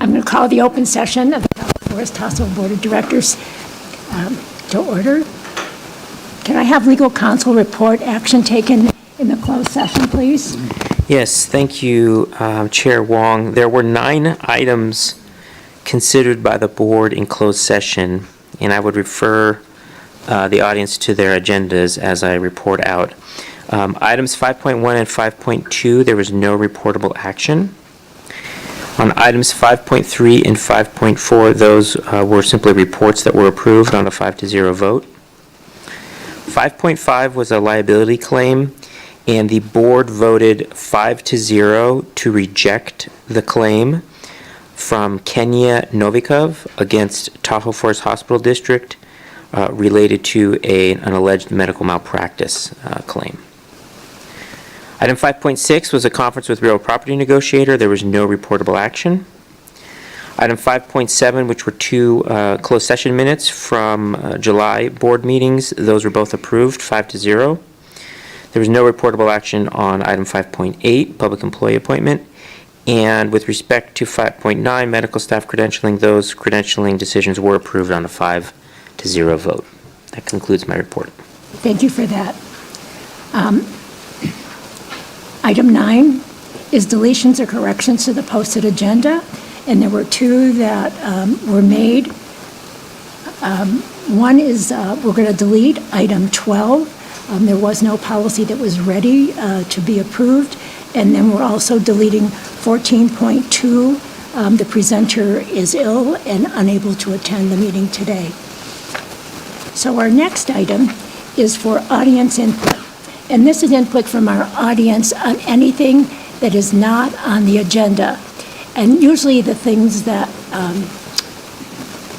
I'm going to call the open session of the Tahoe Forest Tahoe Board of Directors to order. Can I have legal counsel report action taken in the closed session, please? Yes, thank you, Chair Wong. There were 9 items considered by the board in closed session, and I would refer the audience to their agendas as I report out. Items 5.1 and 5.2, there was no reportable action. On items 5.3 and 5.4, those were simply reports that were approved on a 5-0 vote. 5.5 was a liability claim, and the board voted 5-0 to reject the claim from Kenya Novikov against Tahoe Forest Hospital District related to an alleged medical malpractice claim. Item 5.6 was a conference with real property negotiator. There was no reportable action. Item 5.7, which were 2 closed session minutes from July board meetings, those were both approved, 5-0. There was no reportable action on item 5.8, public employee appointment. And with respect to 5.9, medical staff credentialing, those credentialing decisions were approved on a 5-0 vote. That concludes my report. Thank you for that. Item 9 is deletions or corrections to the posted agenda, and there were 2 that were made. One is we're going to delete item 12. There was no policy that was ready to be approved, and then we're also deleting 14.2. The presenter is ill and unable to attend the meeting today. So our next item is for audience input. And this is input from our audience on anything that is not on the agenda. And usually the things that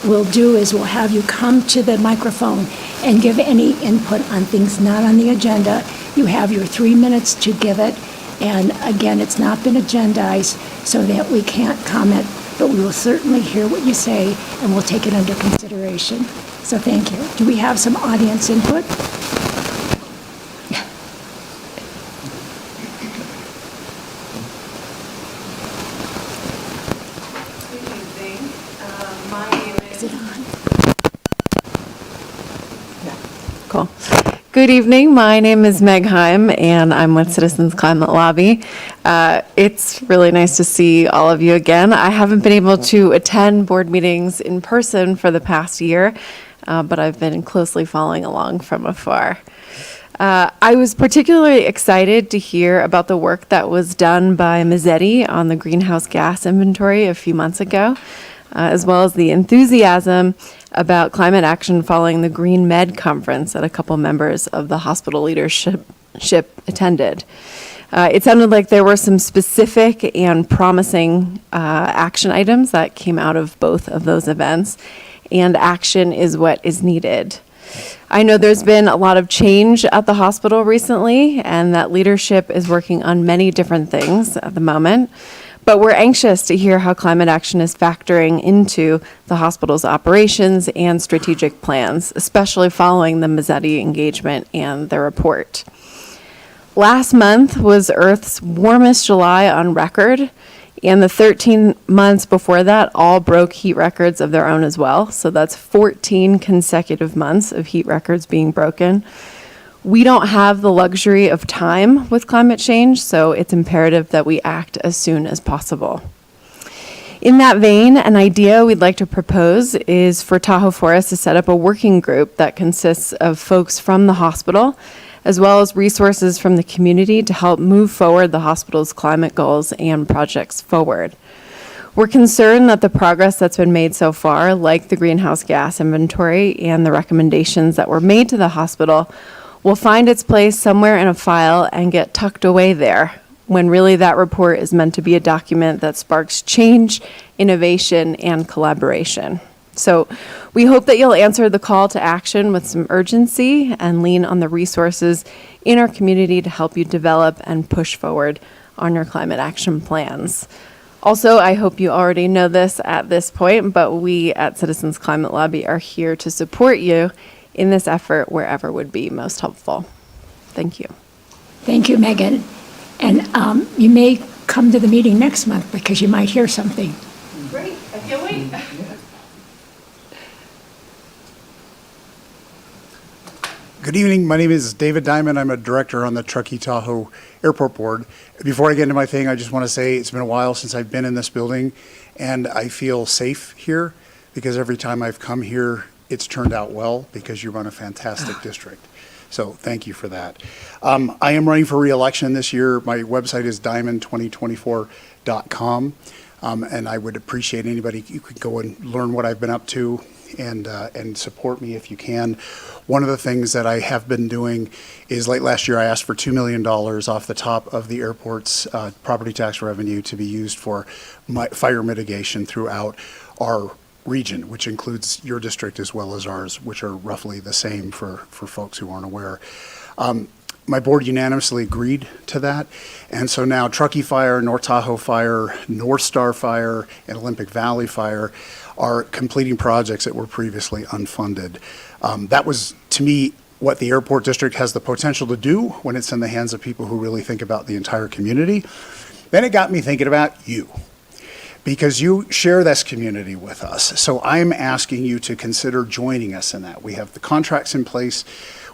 we'll do is we'll have you come to the microphone and give any input on things not on the agenda. You have your 3 minutes to give it. And again, it's not been agendized so that we can't comment, but we will certainly hear what you say and we'll take it under consideration. So thank you. Do we have some audience input? Cool. Good evening. My name is Meg Heim, and I'm with Citizens Climate Lobby. It's really nice to see all of you again. I haven't been able to attend board meetings in person for the past year, but I've been closely following along from afar. I was particularly excited to hear about the work that was done by Mazzetti on the greenhouse gas inventory a few months ago, as well as the enthusiasm about climate action following the Green Med conference that a couple members of the hospital leadership attended. It sounded like there were some specific and promising action items that came out of both of those events, and action is what is needed. I know there's been a lot of change at the hospital recently, and that leadership is working on many different things at the moment. But we're anxious to hear how climate action is factoring into the hospital's operations and strategic plans, especially following the Mazzetti engagement and the report. Last month was Earth's warmest July on record, and the 13 months before that all broke heat records of their own as well. So that's 14 consecutive months of heat records being broken. We don't have the luxury of time with climate change, so it's imperative that we act as soon as possible. In that vein, an idea we'd like to propose is for Tahoe Forest to set up a working group that consists of folks from the hospital, as well as resources from the community to help move forward the hospital's climate goals and projects forward. We're concerned that the progress that's been made so far, like the greenhouse gas inventory and the recommendations that were made to the hospital, will find its place somewhere in a file and get tucked away there, when really that report is meant to be a document that sparks change, innovation, and collaboration. So we hope that you'll answer the call to action with some urgency and lean on the resources in our community to help you develop and push forward on your climate action plans. Also, I hope you already know this at this point, but we at Citizens Climate Lobby are here to support you in this effort wherever would be most helpful. Thank you. Thank you, Megan. And you may come to the meeting next month because you might hear something. Great, I can't wait. Good evening. My name is David Diamond. I'm a director on the Truckee Tahoe Airport Board. Before I get into my thing, I just want to say it's been a while since I've been in this building, and I feel safe here because every time I've come here, it's turned out well because you run a fantastic district. So thank you for that. I am running for re-election this year. My website is diamond2024.com, and I would appreciate anybody, you could go and learn what I've been up to and support me if you can. One of the things that I have been doing is late last year I asked for $2 million off the top of the airport's property tax revenue to be used for fire mitigation throughout our region, which includes your district as well as ours, which are roughly the same for folks who aren't aware. My board unanimously agreed to that. And so now Truckee Fire, North Tahoe Fire, North Star Fire, and Olympic Valley Fire are completing projects that were previously unfunded. That was, to me, what the airport district has the potential to do when it's in the hands of people who really think about the entire community. Then it got me thinking about you, because you share this community with us. So I'm asking you to consider joining us in that. We have the contracts in place.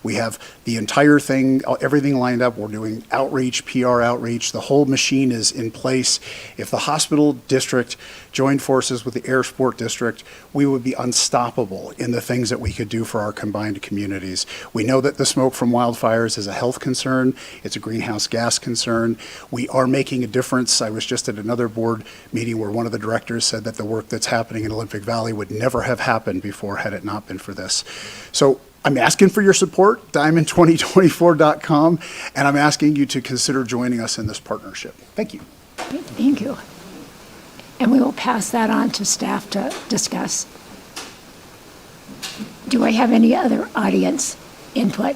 We have the entire thing, everything lined up. We're doing outreach, PR outreach. The whole machine is in place. If the hospital district joined forces with the airport district, we would be unstoppable in the things that we could do for our combined communities. We know that the smoke from wildfires is a health concern. It's a greenhouse gas concern. We are making a difference. I was just at another board meeting where one of the directors said that the work that's happening in Olympic Valley would never have happened before had it not been for this. So I'm asking for your support, diamond2024.com, and I'm asking you to consider joining us in this partnership. Thank you. Thank you. And we will pass that on to staff to discuss. Do I have any other audience input?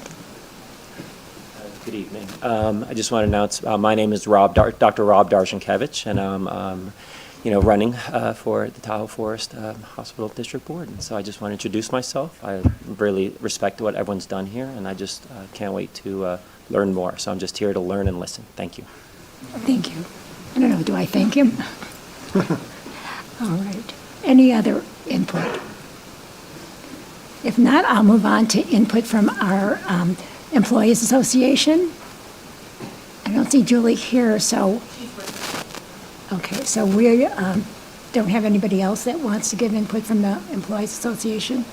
Good evening. I just want to announce my name is Dr. Rob Darshankevich, and I'm running for the Tahoe Forest Hospital District Board. And so I just want to introduce myself. I really respect what everyone's done here, and I just can't wait to learn more. So I'm just here to learn and listen. Thank you. Thank you. I don't know, do I thank him? All right. Any other input? If not, I'll move on to input from our Employees Association. I don't see Julie here, so. Okay, so we don't have anybody else that wants to give input from the Employees Association?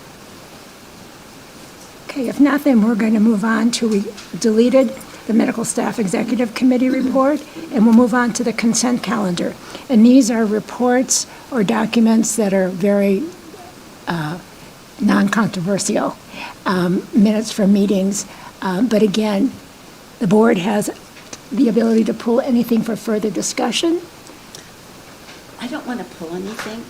Okay, if not, then we're going to move on to, we deleted the Medical Staff Executive Committee report, and we'll move on to the consent calendar. And these are reports or documents that are very non-controversial, minutes from meetings. But again, the board has the ability to pull anything for further discussion. I don't want to pull anything.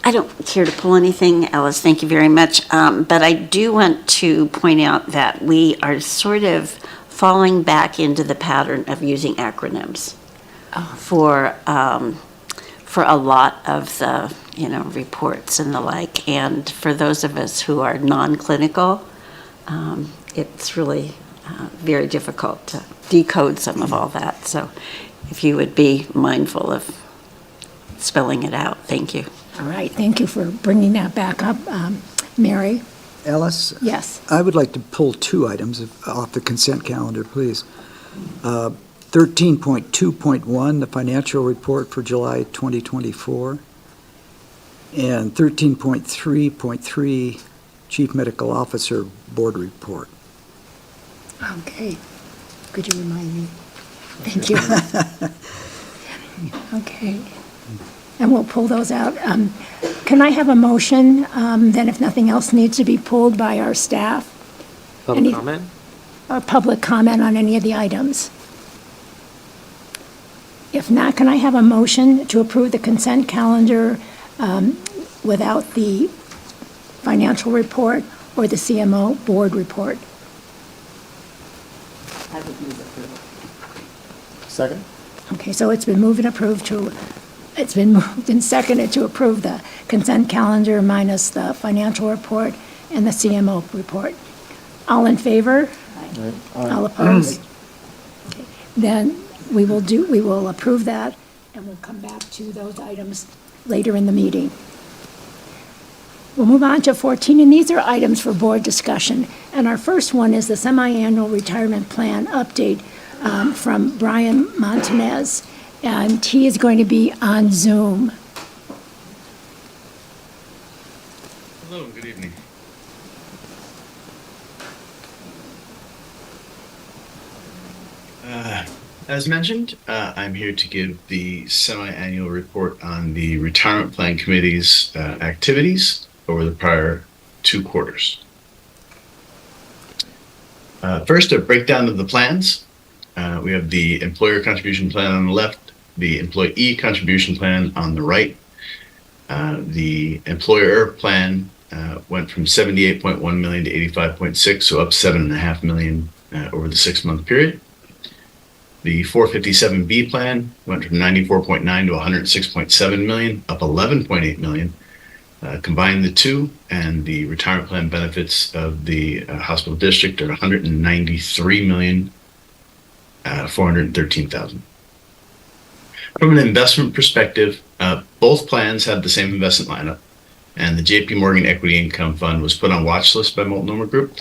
I don't care to pull anything, Alice, thank you very much. But I do want to point out that we are sort of falling back into the pattern of using acronyms for a lot of the, reports and the like. And for those of us who are non-clinical, it's really very difficult to decode some of all that. So if you would be mindful of spelling it out, thank you. All right, thank you for bringing that back up. Mary? Alice? Yes. I would like to pull two items off the consent calendar, please. 13.2.1, the financial report for July 2024, and 13.3.3, Chief Medical Officer Board Report. Okay. Could you remind me? Thank you. Okay. And we'll pull those out. Can I have a motion, then if nothing else needs to be pulled by our staff? Public comment? Or public comment on any of the items? If not, can I have a motion to approve the consent calendar without the financial report or the CMO board report? I would move approval. Second? Okay, so it's been moved and seconded to approve the consent calendar minus the financial report and the CMO report. All in favor? All opposed? Okay. then we will approve that, and we'll come back to those items later in the meeting. We'll move on to 14, and these are items for board discussion. And our first one is the semi-annual retirement plan update from Brian Montanez, and he is going to be on Zoom. Hello, good evening. As mentioned, I'm here to give the semi-annual report on the Retirement Plan Committee's activities over the prior 2 quarters. First, a breakdown of the plans. We have the employer contribution plan on the left, the employee contribution plan on the right. The employer plan went from 78.1 million to 85.6, so up 7.5 million over the 6-month period. The 457B plan went from 94.9 to 106.7 million, up 11.8 million. Combine the two, and the retirement plan benefits of the hospital district are 193,413,000. From an investment perspective, both plans have the same investment lineup, and the JP Morgan Equity Income Fund was put on watch list by Multnomah Group.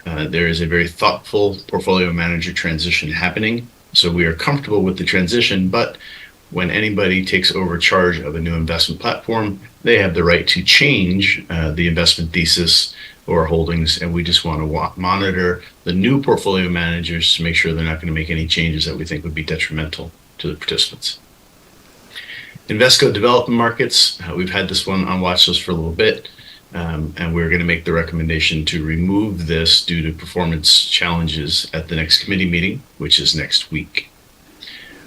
There is a very thoughtful portfolio manager transition happening, so we are comfortable with the transition, but when anybody takes over charge of a new investment platform, they have the right to change the investment thesis or holdings, and we just want to monitor the new portfolio managers to make sure they're not going to make any changes that we think would be detrimental to the participants. Invesco Development Markets, we've had this one on watch list for a little bit, and we're going to make the recommendation to remove this due to performance challenges at the next committee meeting, which is next week.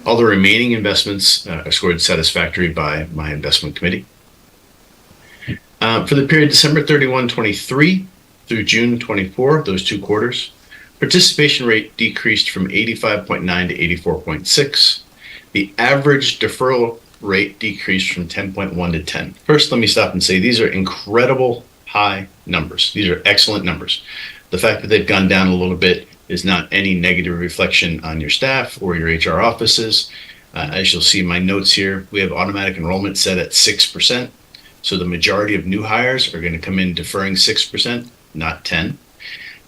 All the remaining investments are scored satisfactory by my investment committee. For the period December 31, 23 through June 24, those 2 quarters, participation rate decreased from 85.9 to 84.6. The average deferral rate decreased from 10.1 to 10. First, let me stop and say these are incredible high numbers. These are excellent numbers. The fact that they've gone down a little bit is not any negative reflection on your staff or your HR offices. As you'll see in my notes here, we have automatic enrollment set at 6%. So the majority of new hires are going to come in deferring 6%, not 10.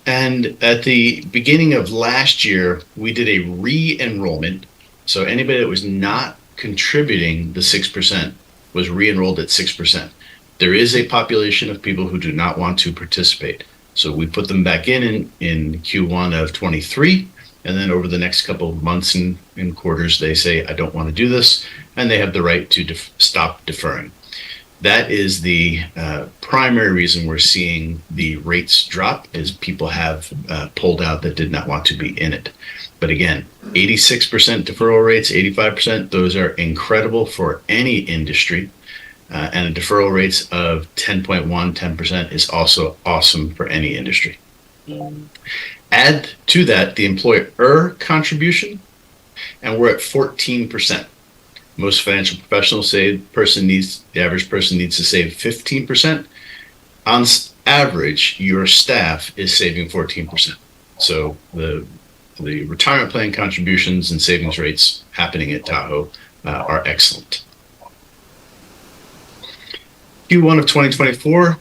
And at the beginning of last year, we did a re-enrollment. So anybody that was not contributing the 6% was re-enrolled at 6%. There is a population of people who do not want to participate. So we put them back in Q1 of 23, and then over the next couple of months and quarters, they say, I don't want to do this, and they have the right to stop deferring. That is the primary reason we're seeing the rates drop, is people have pulled out that did not want to be in it. But again, 86% deferral rates, 85%, those are incredible for any industry. And a deferral rates of 10.1, 10% is also awesome for any industry. Add to that the employer contribution, and we're at 14%. Most financial professionals say the average person needs to save 15%. On average, your staff is saving 14%. So the retirement plan contributions and savings rates happening at Tahoe are excellent. Q1 of 2024,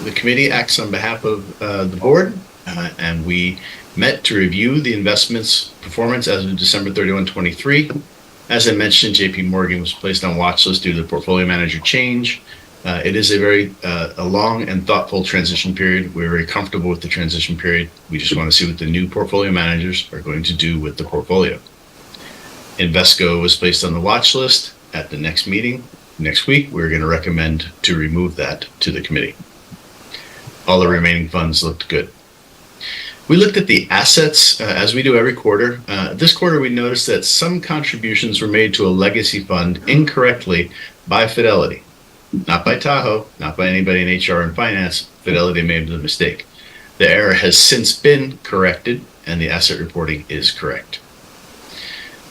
the committee acts on behalf of the board, and we met to review the investments performance as of December 31, 23. As I mentioned, JP Morgan was placed on watch list due to the portfolio manager change. It is a very long and thoughtful transition period. We're very comfortable with the transition period. We just want to see what the new portfolio managers are going to do with the portfolio. Invesco was placed on the watch list. At the next meeting next week, we're going to recommend to remove that to the committee. All the remaining funds looked good. We looked at the assets as we do every quarter. This quarter, we noticed that some contributions were made to a legacy fund incorrectly by Fidelity. Not by Tahoe, not by anybody in HR and finance. Fidelity made the mistake. The error has since been corrected, and the asset reporting is correct.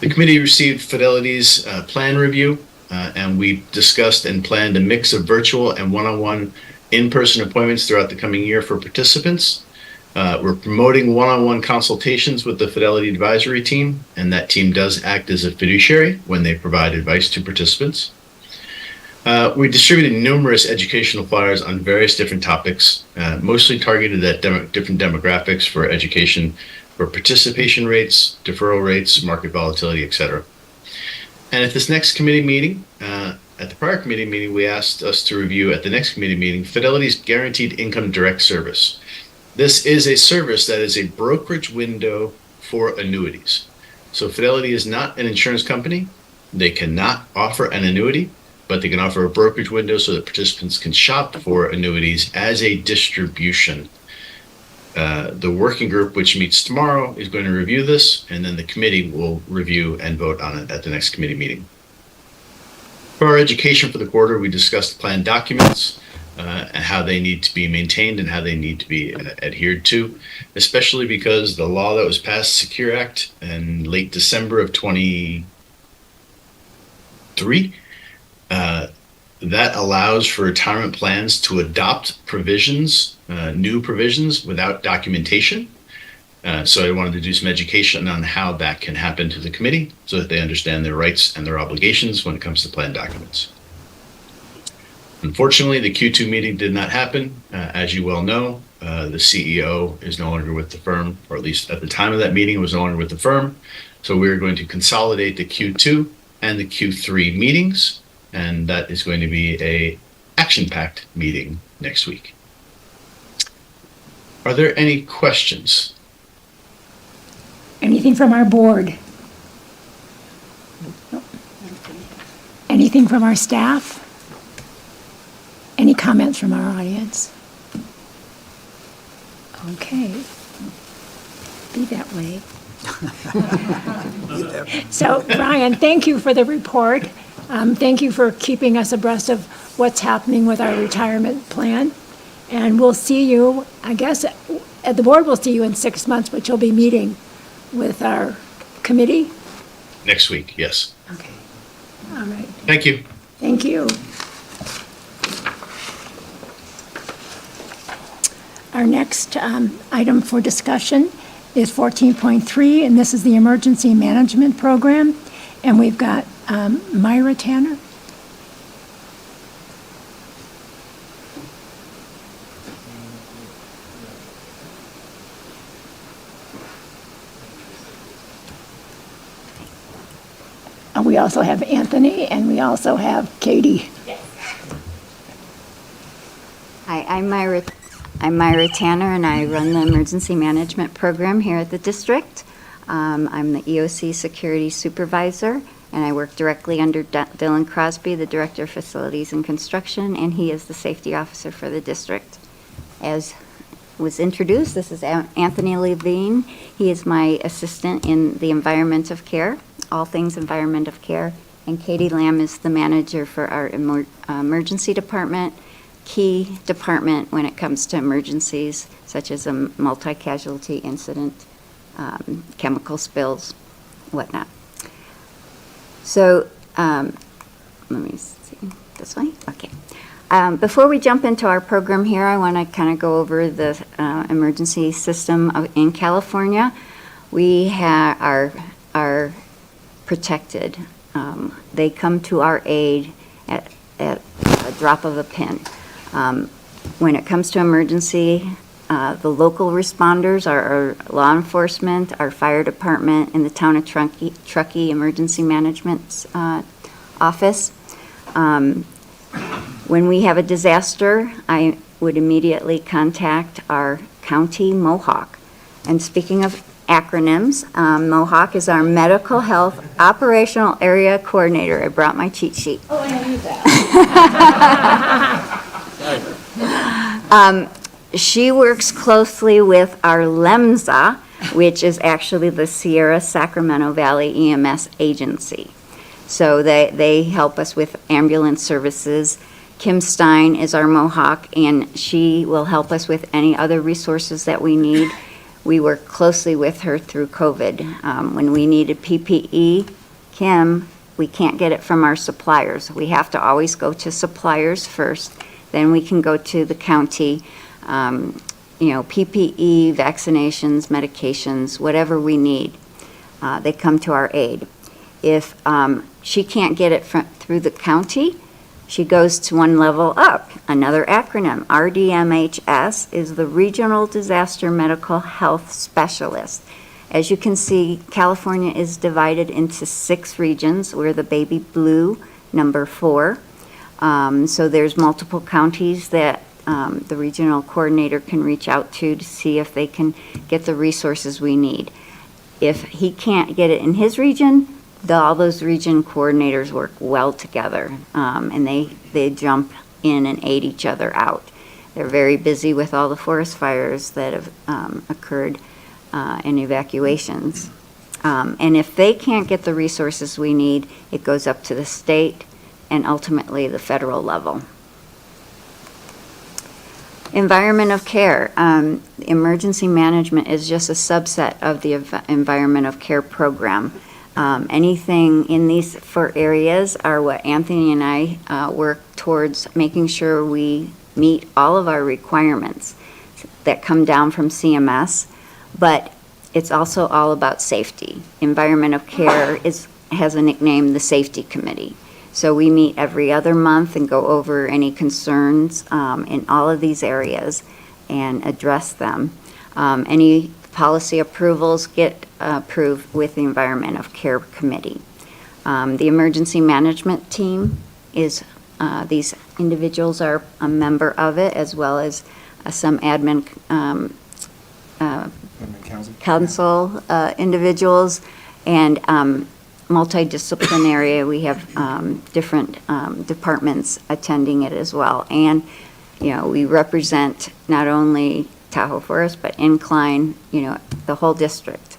The committee received Fidelity's plan review, and we discussed and planned a mix of virtual and one-on-one in-person appointments throughout the coming year for participants. We're promoting one-on-one consultations with the Fidelity Advisory Team, and that team does act as a fiduciary when they provide advice to participants. We distributed numerous educational flyers on various different topics, mostly targeted at different demographics for education, for participation rates, deferral rates, market volatility, etc. And at this next committee meeting, at the prior committee meeting, we asked us to review at the next committee meeting Fidelity's Guaranteed Income Direct Service. This is a service that is a brokerage window for annuities. So Fidelity is not an insurance company. They cannot offer an annuity, but they can offer a brokerage window so that participants can shop for annuities as a distribution. The working group, which meets tomorrow, is going to review this, and then the committee will review and vote on it at the next committee meeting. For our education for the quarter, we discussed plan documents and how they need to be maintained and how they need to be adhered to, especially because the law that was passed, Secure Act, in late December of 23, that allows for retirement plans to adopt provisions, new provisions without documentation. So I wanted to do some education on how that can happen to the committee so that they understand their rights and their obligations when it comes to plan documents. Unfortunately, the Q2 meeting did not happen. As you well know, the CEO is no longer with the firm, or at least at the time of that meeting, was no longer with the firm. So we're going to consolidate the Q2 and the Q3 meetings, and that is going to be a action-packed meeting next week. Are there any questions? Anything from our board? Anything from our staff? Any comments from our audience? Okay. Be that way. So, Brian, thank you for the report. Thank you for keeping us abreast of what's happening with our retirement plan. And we'll see you, I guess, at the board, we'll see you in 6 months, but you'll be meeting with our committee? Next week, yes. Okay. All right. Thank you. Thank you. Our next item for discussion is 14.3, and this is the Emergency Management Program. And we've got Myra Tanner. We also have Anthony, and we also have Katie. Hi, I'm Myra Tanner, and I run the emergency management program here at the district. I'm the EOC security supervisor, and I work directly under Dylan Crosby, the director of facilities and construction, and he is the safety officer for the district. As was introduced, this is Anthony Levine. He is my assistant in the environment of care, all things environment of care, and Katie Lamb is the manager for our emergency department, key department when it comes to emergencies such as a multi-casualty incident, chemical spills, whatnot. So let me see, this way? Okay. Before we jump into our program here, I want to kind of go over the emergency system in California. We are protected. They come to our aid at a drop of a pin. When it comes to emergency, the local responders are our law enforcement, our fire department, and the town of Truckee Emergency Management Office. When we have a disaster, I would immediately contact our county Mohawk. And speaking of acronyms, Mohawk is our Medical Health Operational Area Coordinator. I brought my cheat sheet. Oh, I need that. She works closely with our LEMSA, which is actually the Sierra Sacramento Valley EMS agency. So they help us with ambulance services. Kim Stein is our Mohawk, and she will help us with any other resources that we need. We work closely with her through COVID. When we needed PPE, Kim, we can't get it from our suppliers. We have to always go to suppliers first, then we can go to the county PPE, vaccinations, medications, whatever we need, they come to our aid. If she can't get it through the county, she goes to one level up. Another acronym, RDMHS, is the Regional Disaster Medical Health Specialist. As you can see, California is divided into 6 regions. We're the baby blue, number 4. So there's multiple counties that the regional coordinator can reach out to see if they can get the resources we need. If he can't get it in his region, all those region coordinators work well together, and they jump in and aid each other out. They're very busy with all the forest fires that have occurred and evacuations. And if they can't get the resources we need, it goes up to the state and ultimately the federal level. Environment of care. Emergency management is just a subset of the environment of care program. Anything in these 4 areas are what Anthony and I work towards making sure we meet all of our requirements that come down from CMS, but it's also all about safety. Environment of care has a nickname, the Safety Committee. So we meet every other month and go over any concerns in all of these areas and address them. Any policy approvals get approved with the Environment of Care Committee. The emergency management team is, these individuals are a member of it, as well as some admin council individuals, and multidisciplinary. We have different departments attending it as well. And, we represent not only Tahoe Forest, but Incline, the whole district.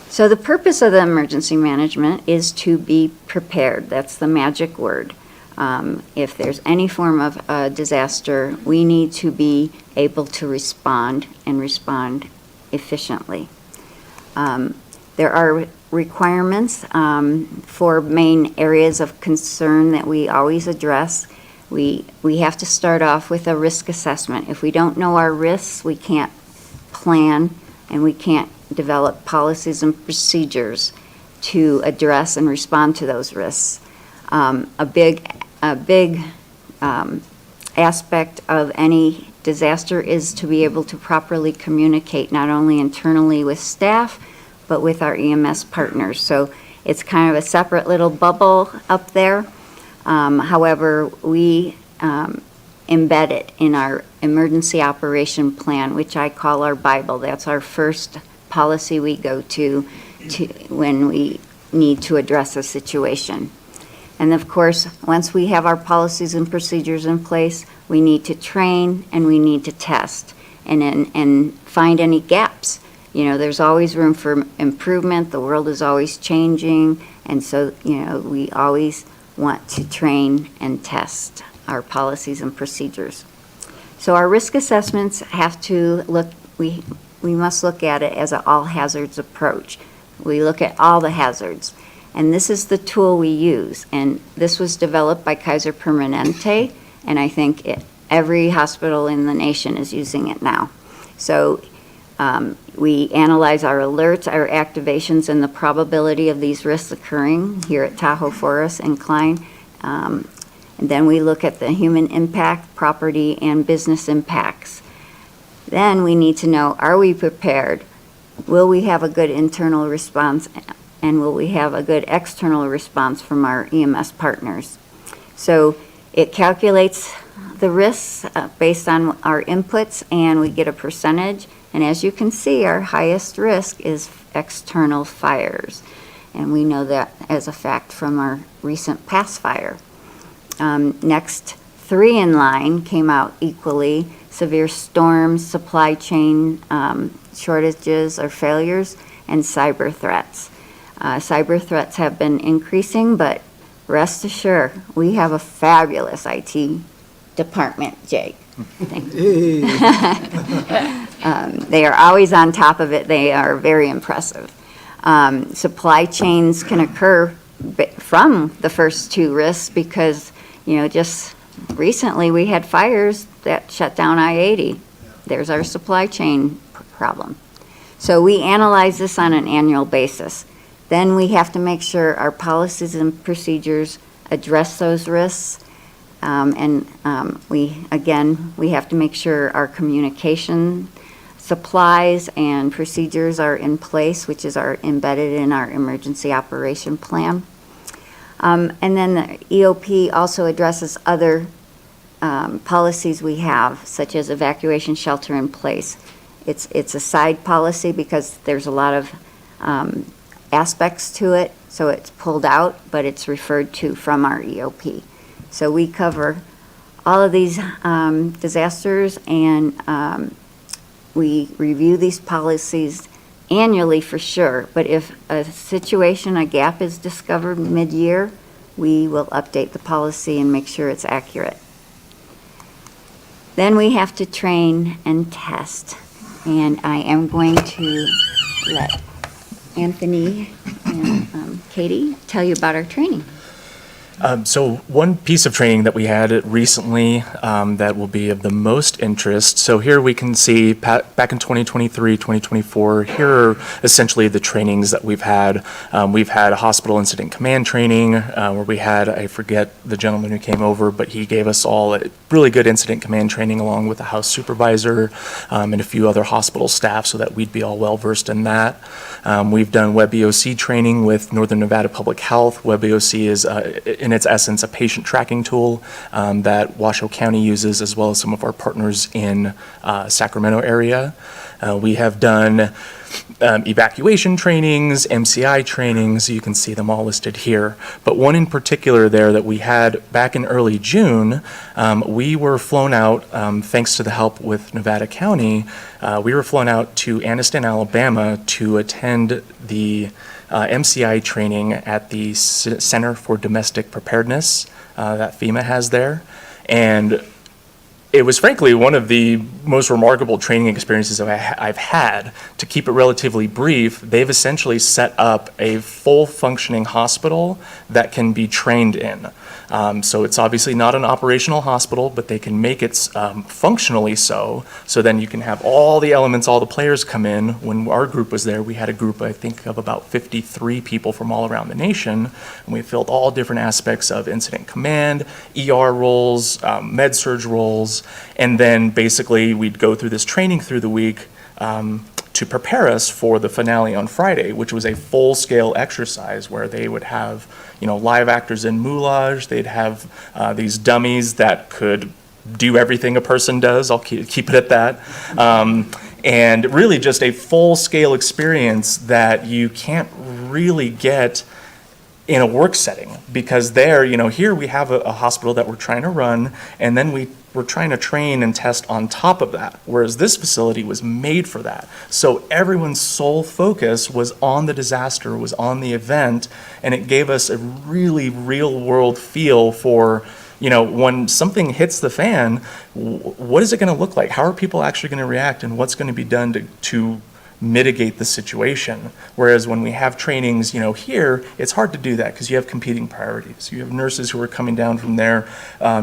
So the purpose of the emergency management is to be prepared. That's the magic word. If there's any form of disaster, we need to be able to respond and respond efficiently. There are requirements for main areas of concern that we always address. We have to start off with a risk assessment. If we don't know our risks, we can't plan and we can't develop policies and procedures to address and respond to those risks. A big aspect of any disaster is to be able to properly communicate not only internally with staff, but with our EMS partners. So it's kind of a separate little bubble up there. However, we embed it in our emergency operation plan, which I call our Bible. That's our first policy we go to when we need to address a situation. And of course, once we have our policies and procedures in place, we need to train and we need to test and find any gaps. There's always room for improvement. The world is always changing. And so, we always want to train and test our policies and procedures. So our risk assessments have to look, we must look at it as an all hazards approach. We look at all the hazards. And this is the tool we use. And this was developed by Kaiser Permanente, and I think every hospital in the nation is using it now. So we analyze our alerts, our activations, and the probability of these risks occurring here at Tahoe Forest and Klein. And then we look at the human impact, property, and business impacts. Then we need to know, are we prepared? Will we have a good internal response? And will we have a good external response from our EMS partners? So it calculates the risks based on our inputs, and we get a percentage. And as you can see, our highest risk is external fires. And we know that as a fact from our recent past fire. Next 3 in line came out equally: severe storms, supply chain shortages or failures, and cyber threats. Cyber threats have been increasing, but rest assured, we have a fabulous IT department, Jake. Thank you. They are always on top of it. They are very impressive. Supply chains can occur from the first 2 risks because, just recently we had fires that shut down I-80. there's our supply chain problem. So we analyze this on an annual basis. Then we have to make sure our policies and procedures address those risks. We have to make sure our communication supplies and procedures are in place, which is embedded in our emergency operation plan. And then the EOP also addresses other policies we have, such as evacuation shelter in place. It's a side policy because there's a lot of aspects to it, so it's pulled out, but it's referred to from our EOP. So we cover all of these disasters, and we review these policies annually for sure, but if a gap is discovered mid-year, we will update the policy and make sure it's accurate. Then we have to train and test, and I am going to let Anthony and Katie tell you about our training. So one piece of training that we had recently that will be of the most interest. So here we can see back in 2023, 2024, here are essentially the trainings that we've had. We've had a hospital incident command training where we had, I forget the gentleman who came over, but he gave us all a really good incident command training along with the house supervisor and a few other hospital staff so that we'd be all well versed in that. We've done WebEOC training with Northern Nevada Public Health. WebEOC is in its essence a patient tracking tool that Washoe County uses, as well as some of our partners in Sacramento area. We have done evacuation trainings, MCI trainings, you can see them all listed here. But one in particular there that we had back in early June, we were flown out, thanks to the help with Nevada County, we were flown out to Anniston, Alabama to attend the MCI training at the Center for Domestic Preparedness that FEMA has there. And it was frankly one of the most remarkable training experiences I've had. To keep it relatively brief, they've essentially set up a full functioning hospital that can be trained in. So it's obviously not an operational hospital, but they can make it functionally so. So then you can have all the elements, all the players come in. When our group was there, we had a group, I think, of about 53 people from all around the nation. And we filled all different aspects of incident command, ER roles, med-surg roles. And then basically we'd go through this training through the week to prepare us for the finale on Friday, which was a full-scale exercise where they would have, live actors in moulage. They'd have these dummies that could do everything a person does. I'll keep it at that. And really just a full-scale experience that you can't really get in a work setting, because there, here we have a hospital that we're trying to run, and then we're trying to train and test on top of that, whereas this facility was made for that. So everyone's sole focus was on the disaster, was on the event, and it gave us a really real-world feel for, when something hits the fan, what is it going to look like? How are people actually going to react, and what's going to be done to mitigate the situation? Whereas when we have trainings, here, it's hard to do that because you have competing priorities. You have nurses who are coming down from their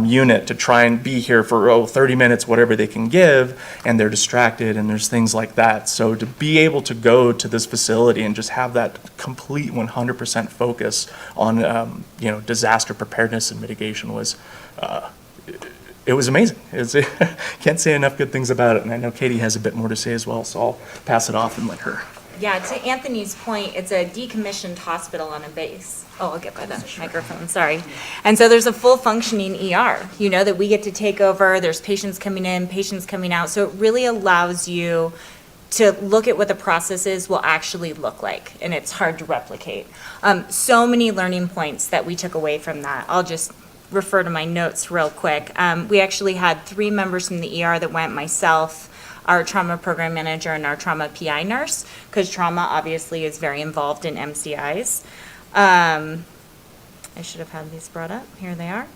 unit to try and be here for 30 minutes, whatever they can give, and they're distracted, and there's things like that. So to be able to go to this facility and just have that complete 100% focus on, disaster preparedness and mitigation was it was amazing. Can't say enough good things about it, and I know Katie has a bit more to say as well, so I'll pass it off and let her. Yeah, to Anthony's point, it's a decommissioned hospital on a base. Oh, I'll get by the microphone, sorry. And so there's a full functioning ER, that we get to take over. There's patients coming in, patients coming out. So it really allows you to look at what the processes will actually look like, and it's hard to replicate. So many learning points that we took away from that. I'll just refer to my notes real quick. We actually had 3 members from the ER that went, myself, our trauma program manager, and our trauma PI nurse, because trauma obviously is very involved in MCIs. I should have had these brought up. Here they are.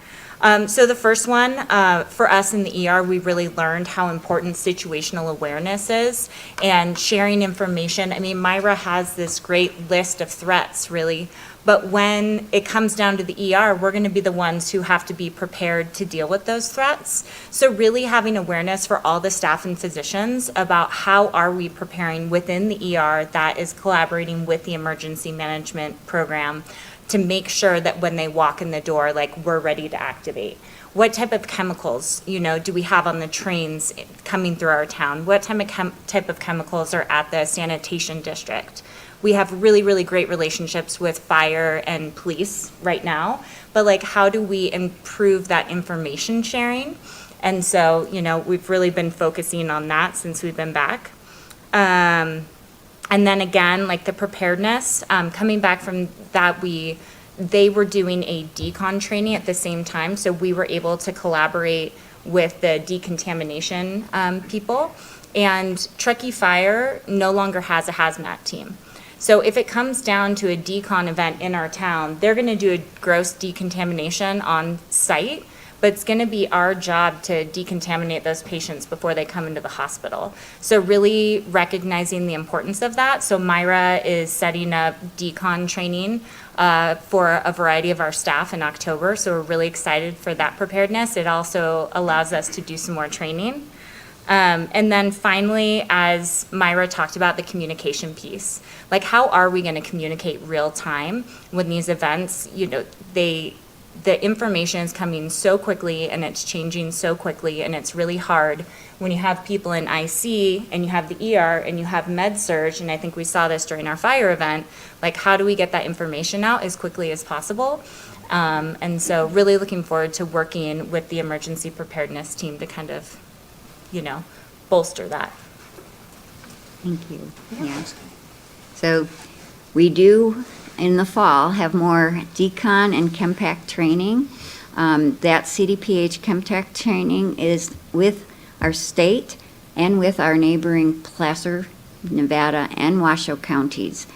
So the first one, for us in the ER, we really learned how important situational awareness is and sharing information. I mean, Myra has this great list of threats, really, but when it comes down to the ER, we're going to be the ones who have to be prepared to deal with those threats. So really having awareness for all the staff and physicians about how are we preparing within the ER that is collaborating with the emergency management program to make sure that when they walk in the door, like, we're ready to activate. What type of chemicals, do we have on the trains coming through our town? What type of chemicals are at the sanitation district? We have really, really great relationships with fire and police right now, but like, how do we improve that information sharing? And so, we've really been focusing on that since we've been back. And then again, like the preparedness, coming back from that, they were doing a decon training at the same time, so we were able to collaborate with the decontamination people. And Truckee Fire no longer has a hazmat team. So if it comes down to a decon event in our town, they're gonna do a gross decontamination on site, but it's gonna be our job to decontaminate those patients before they come into the hospital. So really recognizing the importance of that. So Myra is setting up decon training for a variety of our staff in October. So we're really excited for that preparedness. It also allows us to do some more training. And then finally, as Myra talked about, the communication piece. Like, how are we gonna communicate real time when these events, the information is coming so quickly and it's changing so quickly, and it's really hard when you have people in IC and you have the ER and you have med surge, and I think we saw this during our fire event, like, how do we get that information out as quickly as possible? And so really looking forward to working with the emergency preparedness team to kind of, bolster that. Thank you. Yeah. So we do, in the fall, have more decon and ChemPack training. That CDPH ChemTech training is with our state and with our neighboring Placer, Nevada, and Washoe counties.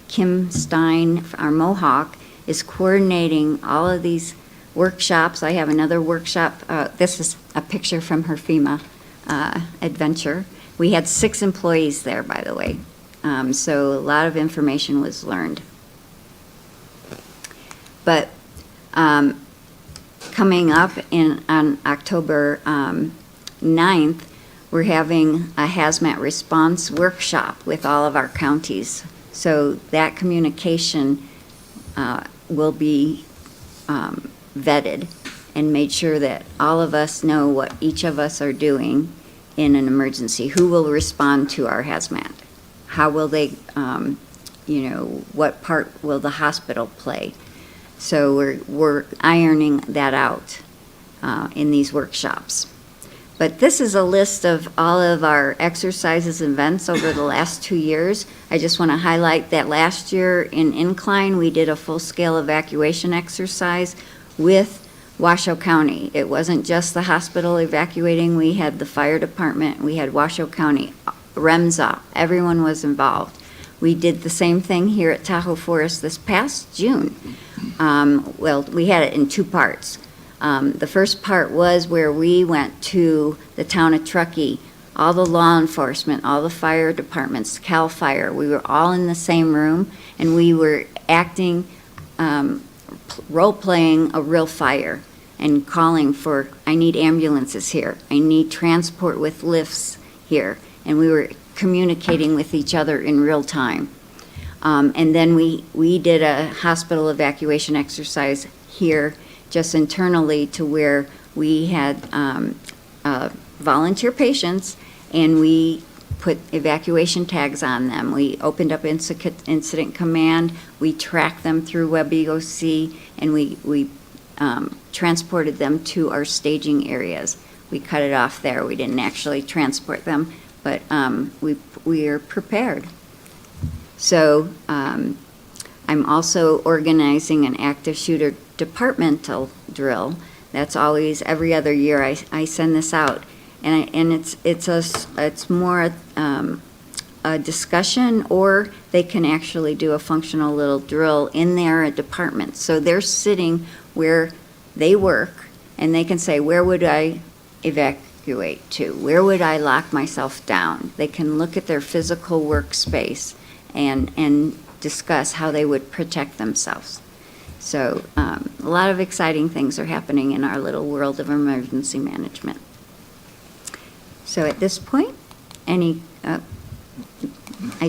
Kim Stein, our Mohawk, is coordinating all of these workshops. I have another workshop. This is a picture from her FEMA adventure. We had 6 employees there, by the way. So a lot of information was learned. But coming up on October 9th, we're having a hazmat response workshop with all of our counties. So that communication will be vetted and made sure that all of us know what each of us are doing in an emergency. Who will respond to our hazmat? How will they, what part will the hospital play? So we're ironing that out in these workshops. But this is a list of all of our exercises and events over the last 2 years. I just want to highlight that last year in Incline, we did a full-scale evacuation exercise with Washoe County. It wasn't just the hospital evacuating. We had the fire department, we had Washoe County, REMSA, everyone was involved. We did the same thing here at Tahoe Forest this past June. Well, we had it in 2 parts. The first part was where we went to the town of Truckee, all the law enforcement, all the fire departments, CAL FIRE. We were all in the same room, and we were acting, role-playing a real fire and calling for, I need ambulances here, I need transport with lifts here. And we were communicating with each other in real time. And then we did a hospital evacuation exercise here just internally to where we had volunteer patients, and we put evacuation tags on them. We opened up incident command, we tracked them through WebEOC, and we transported them to our staging areas. We cut it off there. We didn't actually transport them, but we are prepared. So I'm also organizing an active shooter departmental drill. That's always every other year. I send this out, and it's more a discussion, or they can actually do a functional little drill in their department. So they're sitting where they work, and they can say, where would I evacuate to? Where would I lock myself down? They can look at their physical workspace and discuss how they would protect themselves. So a lot of exciting things are happening in our little world of emergency management. So at this point, I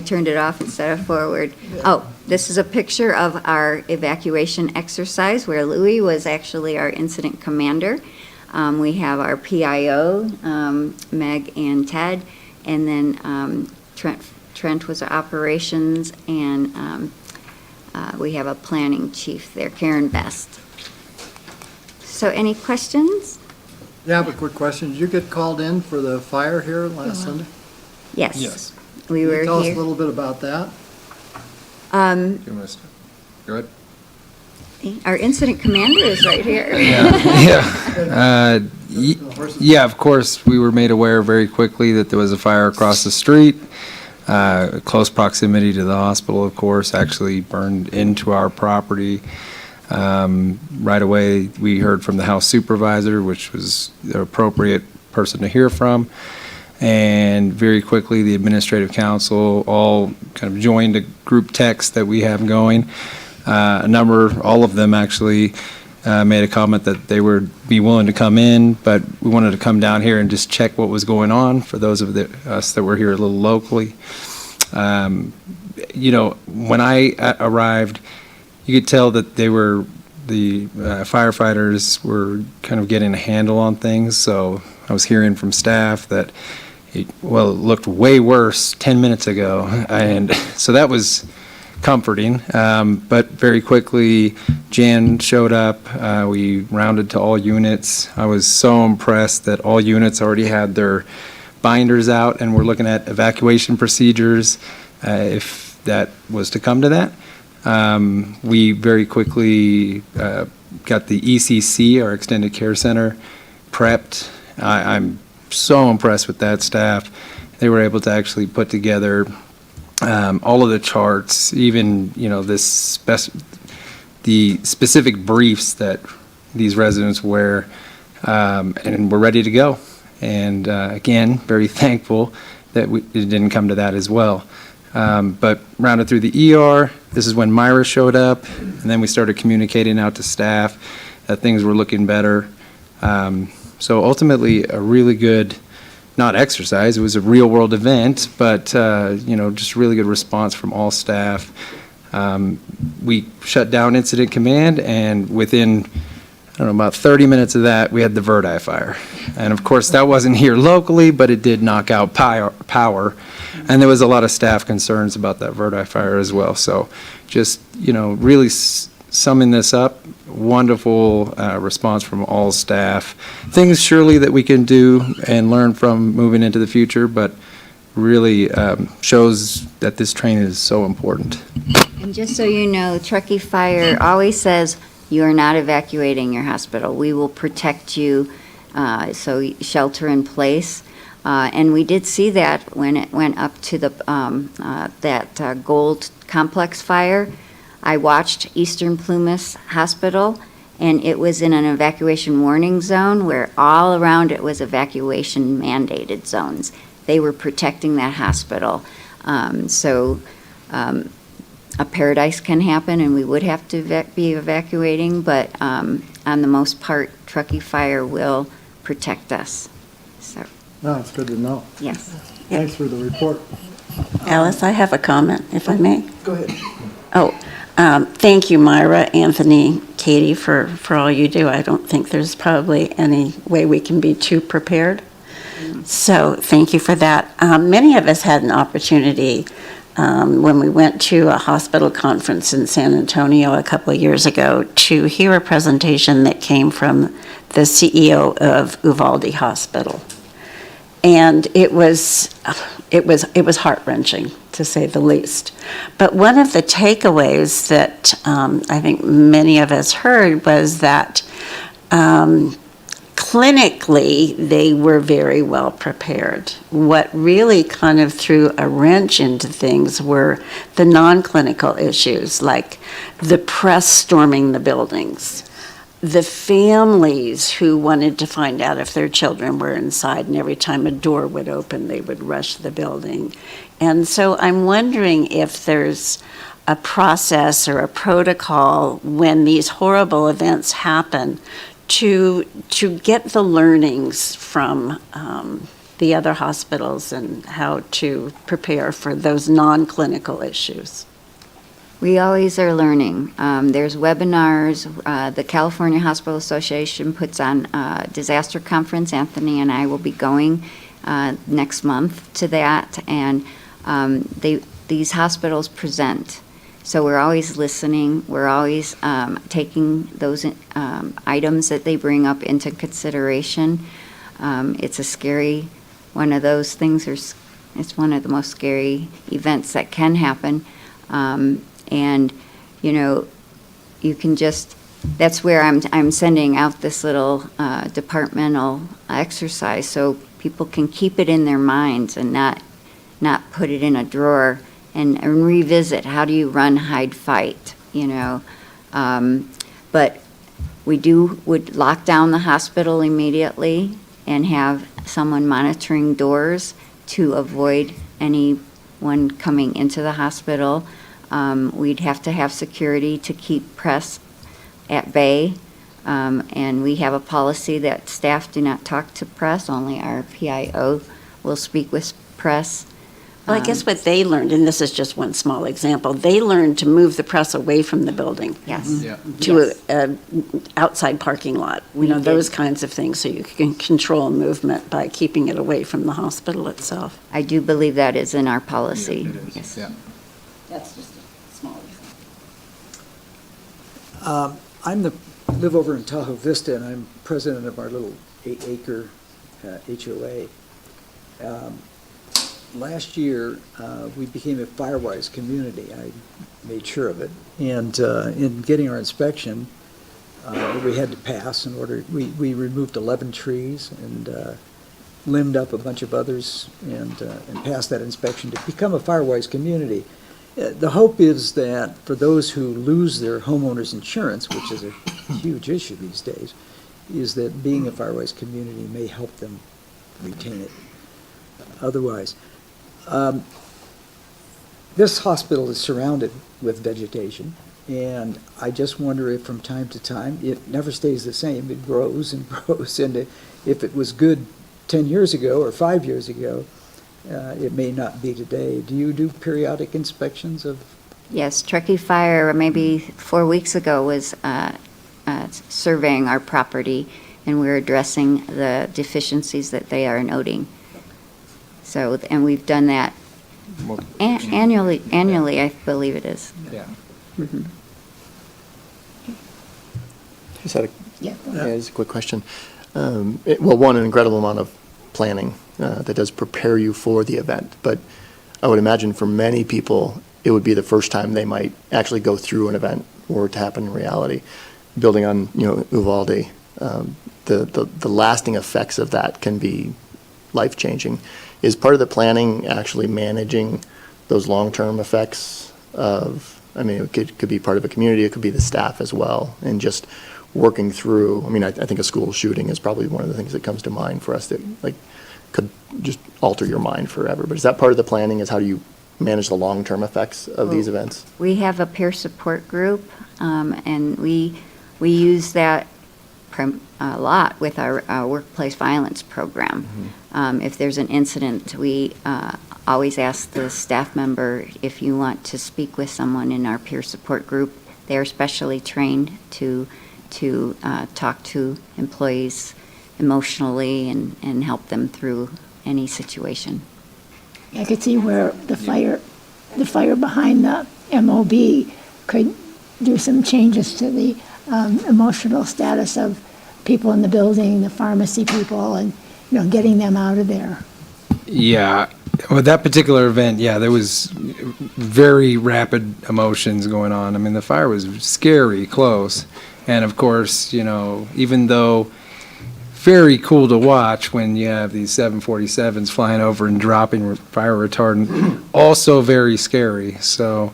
turned it off instead of forward. Oh, this is a picture of our evacuation exercise where Louis was actually our incident commander. We have our PIO, Meg and Ted, and then Trent was our operations, and we have a planning chief there, Karen Best. So any questions? Yeah, I have a quick question. Did you get called in for the fire here last Sunday? Yes. We were Can you tell us here. a little bit about that? You missed it. Go ahead. Our incident commander is right here. Yeah, of course, we were made aware very quickly that there was a fire across the street. Close proximity to the hospital, of course, actually burned into our property. Right away, we heard from the house supervisor, which was the appropriate person to hear from. And very quickly, the administrative council all kind of joined a group text that we have going. All of them actually made a comment that they would be willing to come in, but we wanted to come down here and just check what was going on for those of us that were here a little locally. When I arrived, you could tell that the firefighters were kind of getting a handle on things. So I was hearing from staff that it looked way worse 10 minutes ago. And so that was comforting. But very quickly, Jan showed up. We rounded to all units. I was so impressed that all units already had their binders out and we're looking at evacuation procedures if that was to come to that. We very quickly got the ECC, our Extended Care Center, prepped. I'm so impressed with that staff. They were able to actually put together all of the charts, even the specific briefs that these residents wear, and we're ready to go. And again, very thankful that it didn't come to that as well. But rounded through the ER, this is when Myra showed up, and then we started communicating out to staff that things were looking better. So ultimately, a really good, not exercise, it was a real world event, but just really good response from all staff. We shut down incident command, and within about 30 minutes of that, we had the Verdi fire. And of course, that wasn't here locally, but it did knock out power. And there was a lot of staff concerns about that Verdi fire as well. So just, really summing this up, wonderful response from all staff. Things surely that we can do and learn from moving into the future, but really shows that this training is so important. And just so you know, Truckee Fire always says, you are not evacuating your hospital. We will protect you, so shelter in place. And we did see that when it went up to that Gold Complex fire. I watched Eastern Plumas Hospital, and it was in an evacuation warning zone where all around it was evacuation mandated zones. They were protecting that hospital. A paradise can happen, and we would have to be evacuating, but on the most part, Truckee Fire will protect us. So, No, it's good to know. yes. Thanks for the report. Alice, I have a comment, if I may. Go ahead. Thank you, Myra, Anthony, Katie, for all you do. I don't think there's probably any way we can be too prepared. So thank you for that. Many of us had an opportunity when we went to a hospital conference in San Antonio a couple of years ago to hear a presentation that came from the CEO of Uvalde Hospital. And it was heart-wrenching, to say the least. But one of the takeaways that I think many of us heard was that clinically, they were very well prepared. What really kind of threw a wrench into things were the non-clinical issues, like the press storming the buildings, the families who wanted to find out if their children were inside, and every time a door would open, they would rush the building. And so I'm wondering if there's a process or a protocol when these horrible events happen to get the learnings from the other hospitals and how to prepare for those non-clinical issues. We always are learning. There's webinars. The California Hospital Association puts on a disaster conference. Anthony and I will be going next month to that, and these hospitals present. So we're always listening. We're always taking those items that they bring up into consideration. It's a scary one of those things. It's one of the most scary events that can happen. And, you know, you can just, that's where I'm sending out this little departmental exercise so people can keep it in their minds and not put it in a drawer and revisit, how do you run, hide, fight, you know? But we would lock down the hospital immediately and have someone monitoring doors to avoid anyone coming into the hospital. We'd have to have security to keep press at bay. And we have a policy that staff do not talk to press, only our PIO will speak with press. Well, I guess what they learned, and this is just one small example, they learned to move the press away from the building. Yes. Yeah. To a outside parking lot, you know, did. those kinds of things, so you can control movement by keeping it away from the hospital itself. I do believe that is in our policy. It is, Yes. yeah. That's just a small example. Live over in Tahoe Vista, and I'm president of our little 8-acre HOA. Last year, we became a Firewise community. I made sure of it. And in getting our inspection, we had to pass in order, we removed 11 trees and limbed up a bunch of others and passed that inspection to become a Firewise community. The hope is that for those who lose their homeowner's insurance, which is a huge issue these days, is that being a Firewise community may help them retain it otherwise. This hospital is surrounded with vegetation, and I just wonder if from time to time, it never stays the same. It grows and grows, and if it was good 10 years ago or 5 years ago, it may not be today. Do you do periodic inspections of? Yes, Truckee Fire, maybe 4 weeks ago, was surveying our property, and we're addressing the deficiencies that they are noting. So, and we've done that annually, I believe it is. Yeah. Mhm. Just had Yeah. just a quick question. Well, one, an incredible amount of planning that does prepare you for the event, but I would imagine for many people, it would be the first time they might actually go through an event or to happen in reality. Building on, Uvalde, the lasting effects of that can be life-changing. Is part of the planning actually managing those long-term effects of, it could be part of a community, it could be the staff as well, and just working through, I think a school shooting is probably one of the things that comes to mind for us that could just alter your mind forever. But is that part of the planning, is how do you manage the long-term effects of these events? We have a peer support group, and we use that a lot with our workplace violence program. If there's an incident, we always ask the staff member if you want to speak with someone in our peer support group. They're specially trained to talk to employees emotionally and help them through any situation. I could see where the fire behind the MOB could do some changes to the emotional status of people in the building, the pharmacy people, and, getting them out of there. Yeah, with that particular event, there was very rapid emotions going on. The fire was scary close. And of course, even though very cool to watch when you have these 747s flying over and dropping fire retardant, also very scary. So,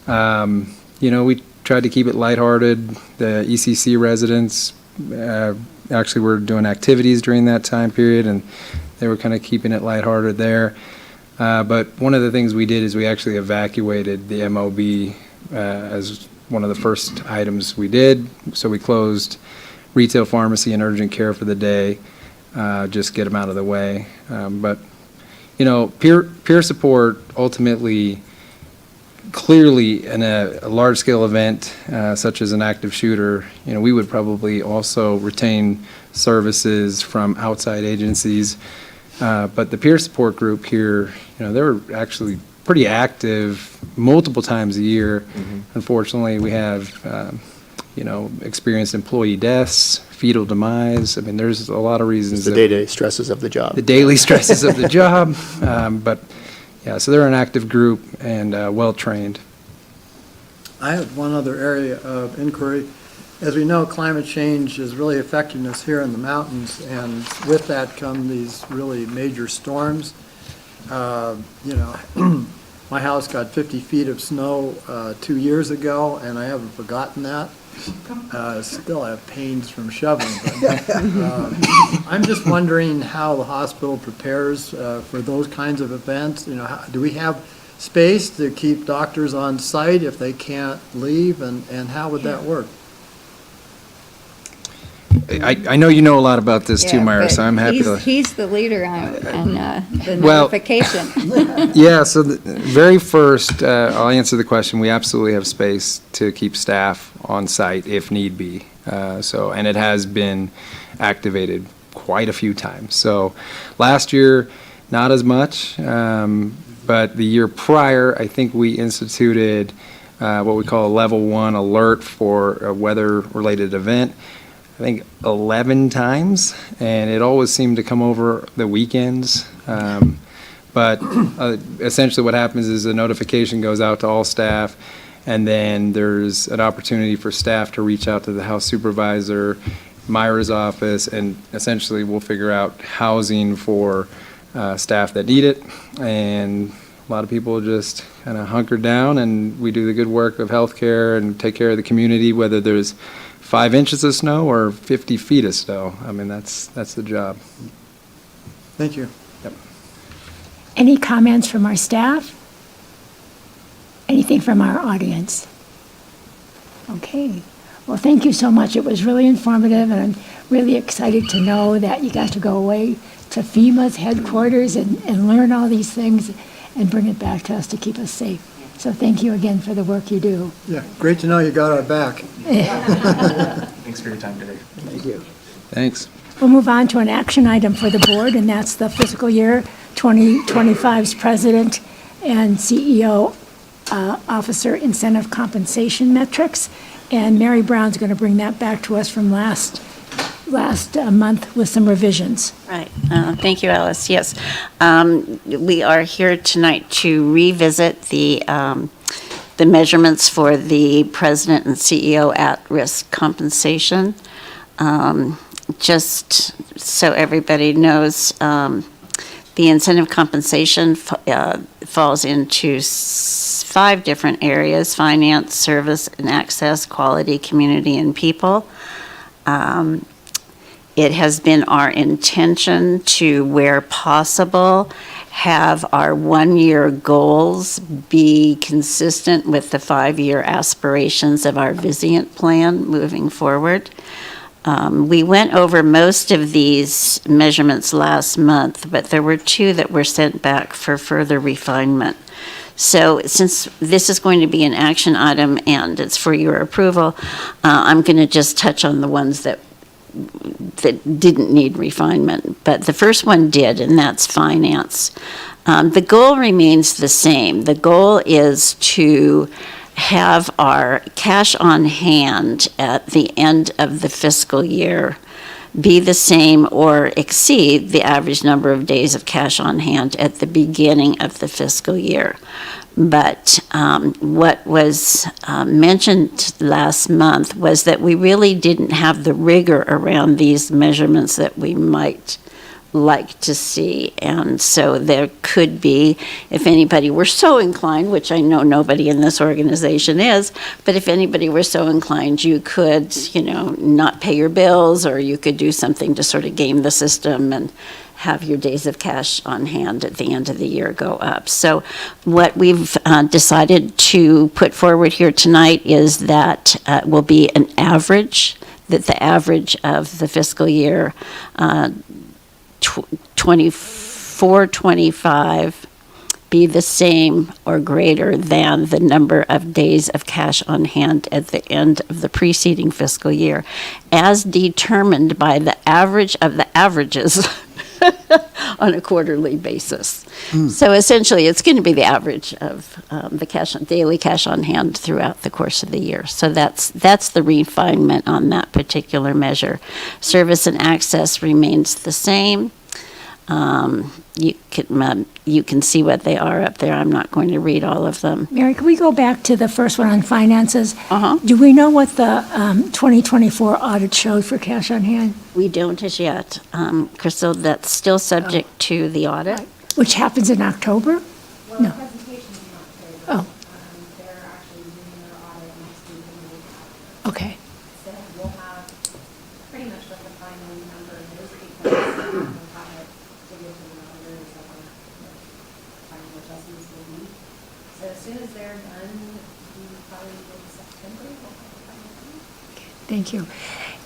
we tried to keep it lighthearted. The ECC residents actually were doing activities during that time period, and they were kind of keeping it lighthearted there. But one of the things we did is we actually evacuated the MOB as one of the first items we did. So we closed retail pharmacy and urgent care for the day, just get them out of the way. But, you know, peer support ultimately, clearly in a large-scale event such as an active shooter, you know, we would probably also retain services from outside agencies. But the peer support group here, you know, they were actually pretty active multiple times a year. Unfortunately, we have, you know, experienced employee deaths, fetal demise. I mean, there's a lot of reasons. It's the day-to-day stresses of the job. The daily stresses of the job. But, yeah, so they're an active group and well-trained. I have one other area of inquiry. As we know, climate change is really affecting us here in the mountains, and with that come these really major storms. You know, my house got 50 feet of snow 2 years ago, and I haven't forgotten that. Still have pains from shoveling. But, I'm just wondering how the hospital prepares for those kinds of events. You know, do we have space to keep doctors on site if they can't leave, and how would that work? I know you know a lot about this too, Yeah, Myra, but so I'm happy to. He's the leader on the Well- notification. Yeah, so the very first, I'll answer the question. We absolutely have space to keep staff on site if need be. And it has been activated quite a few times. So last year, not as much, but the year prior, I think we instituted what we call a level 1 alert for a weather-related event. I think 11 times, and it always seemed to come over the weekends. But essentially what happens is a notification goes out to all staff, and then there's an opportunity for staff to reach out to the house supervisor, Myra's office, and essentially we'll figure out housing for staff that need it. And a lot of people just kind of hunker down, and we do the good work of healthcare and take care of the community, whether there's 5 inches of snow or 50 feet of snow. I mean, that's the job. Thank you. Yep. Any comments from our staff? Anything from our audience? Okay. Well, thank you so much. It was really informative, and I'm really excited to know that you got to go away to FEMA's headquarters and learn all these things and bring it back to us to keep us safe. So thank you again for the work you do. Yeah, great to know you got our back. Thanks for your time today. Thank you. Thanks. We'll move on to an action item for the board, and that's the fiscal year 2025's president and CEO officer incentive compensation metrics. And Mary Brown's going to bring that back to us from last month with some revisions. Right. Thank you, Alice. Yes. We are here tonight to revisit the measurements for the president and CEO at-risk compensation. Just so everybody knows, the incentive compensation falls into 5 different areas: finance, service and access, quality, community, and people. It has been our intention to, where possible, have our 1-year goals be consistent with the 5-year aspirations of our Vizient plan moving forward. We went over most of these measurements last month, but there were 2 that were sent back for further refinement. So since this is going to be an action item and it's for your approval, I'm going to just touch on the ones that didn't need refinement, but the first one did, and that's finance. The goal remains the same. The goal is to have our cash on hand at the end of the fiscal year be the same or exceed the average number of days of cash on hand at the beginning of the fiscal year. But what was mentioned last month was that we really didn't have the rigor around these measurements that we might like to see. And so there could be, if anybody were so inclined, which I know nobody in this organization is, but if anybody were so inclined, you could, not pay your bills, or you could do something to sort of game the system and have your days of cash on hand at the end of the year go up. So what we've decided to put forward here tonight is that will be an average, that the average of the fiscal year 24-25 be the same or greater than the number of days of cash on hand at the end of the preceding fiscal year, as determined by the average of the averages on a quarterly basis. So essentially, it's going to be the average of the daily cash on hand throughout the course of the year. So that's the refinement on that particular measure. Service and access remains the same. You can see what they are up there. I'm not going to read all of them. Mary, can we go back to the first one on finances? Do we know what the 2024 audit showed for cash on hand? We don't as yet. Crystal, that's still subject to the audit. Which happens in October? Well, No. the presentation's in October. Oh. They're actually doing their audit next week and the week after. Okay. So we'll have pretty much what the final number of those reports, we'll have it to give to the auditors of what final adjustments will be. So as soon as they're done, probably in September, we'll have the final number. Thank you.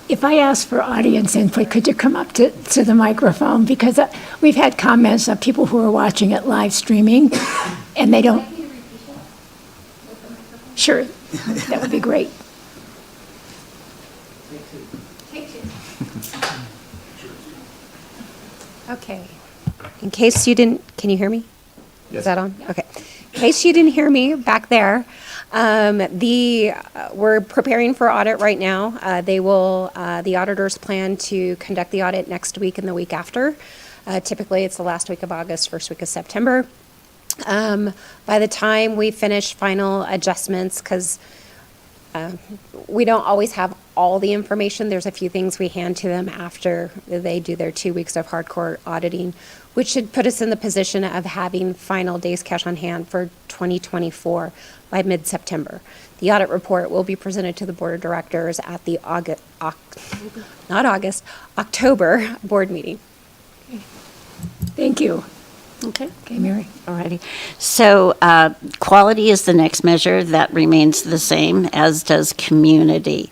If I ask for audience input, could you come up to the microphone? Because we've had comments of people who are watching it live streaming, and they don't. Sure, that would be great. Take two. Okay. In case you didn't, can you hear me? Yes. Is that on? Okay. In case you didn't hear me back there, we're preparing for audit right now. The auditors plan to conduct the audit next week and the week after. Typically, it's the last week of August, first week of September. By the time we finish final adjustments, because we don't always have all the information. There's a few things we hand to them after they do their 2 weeks of hardcore auditing, which should put us in the position of having final days cash on hand for 2024 by mid-September. The audit report will be presented to the Board of Directors at the October board meeting. Thank you. Okay. Okay, Mary. All righty. So quality is the next measure. That remains the same, as does community.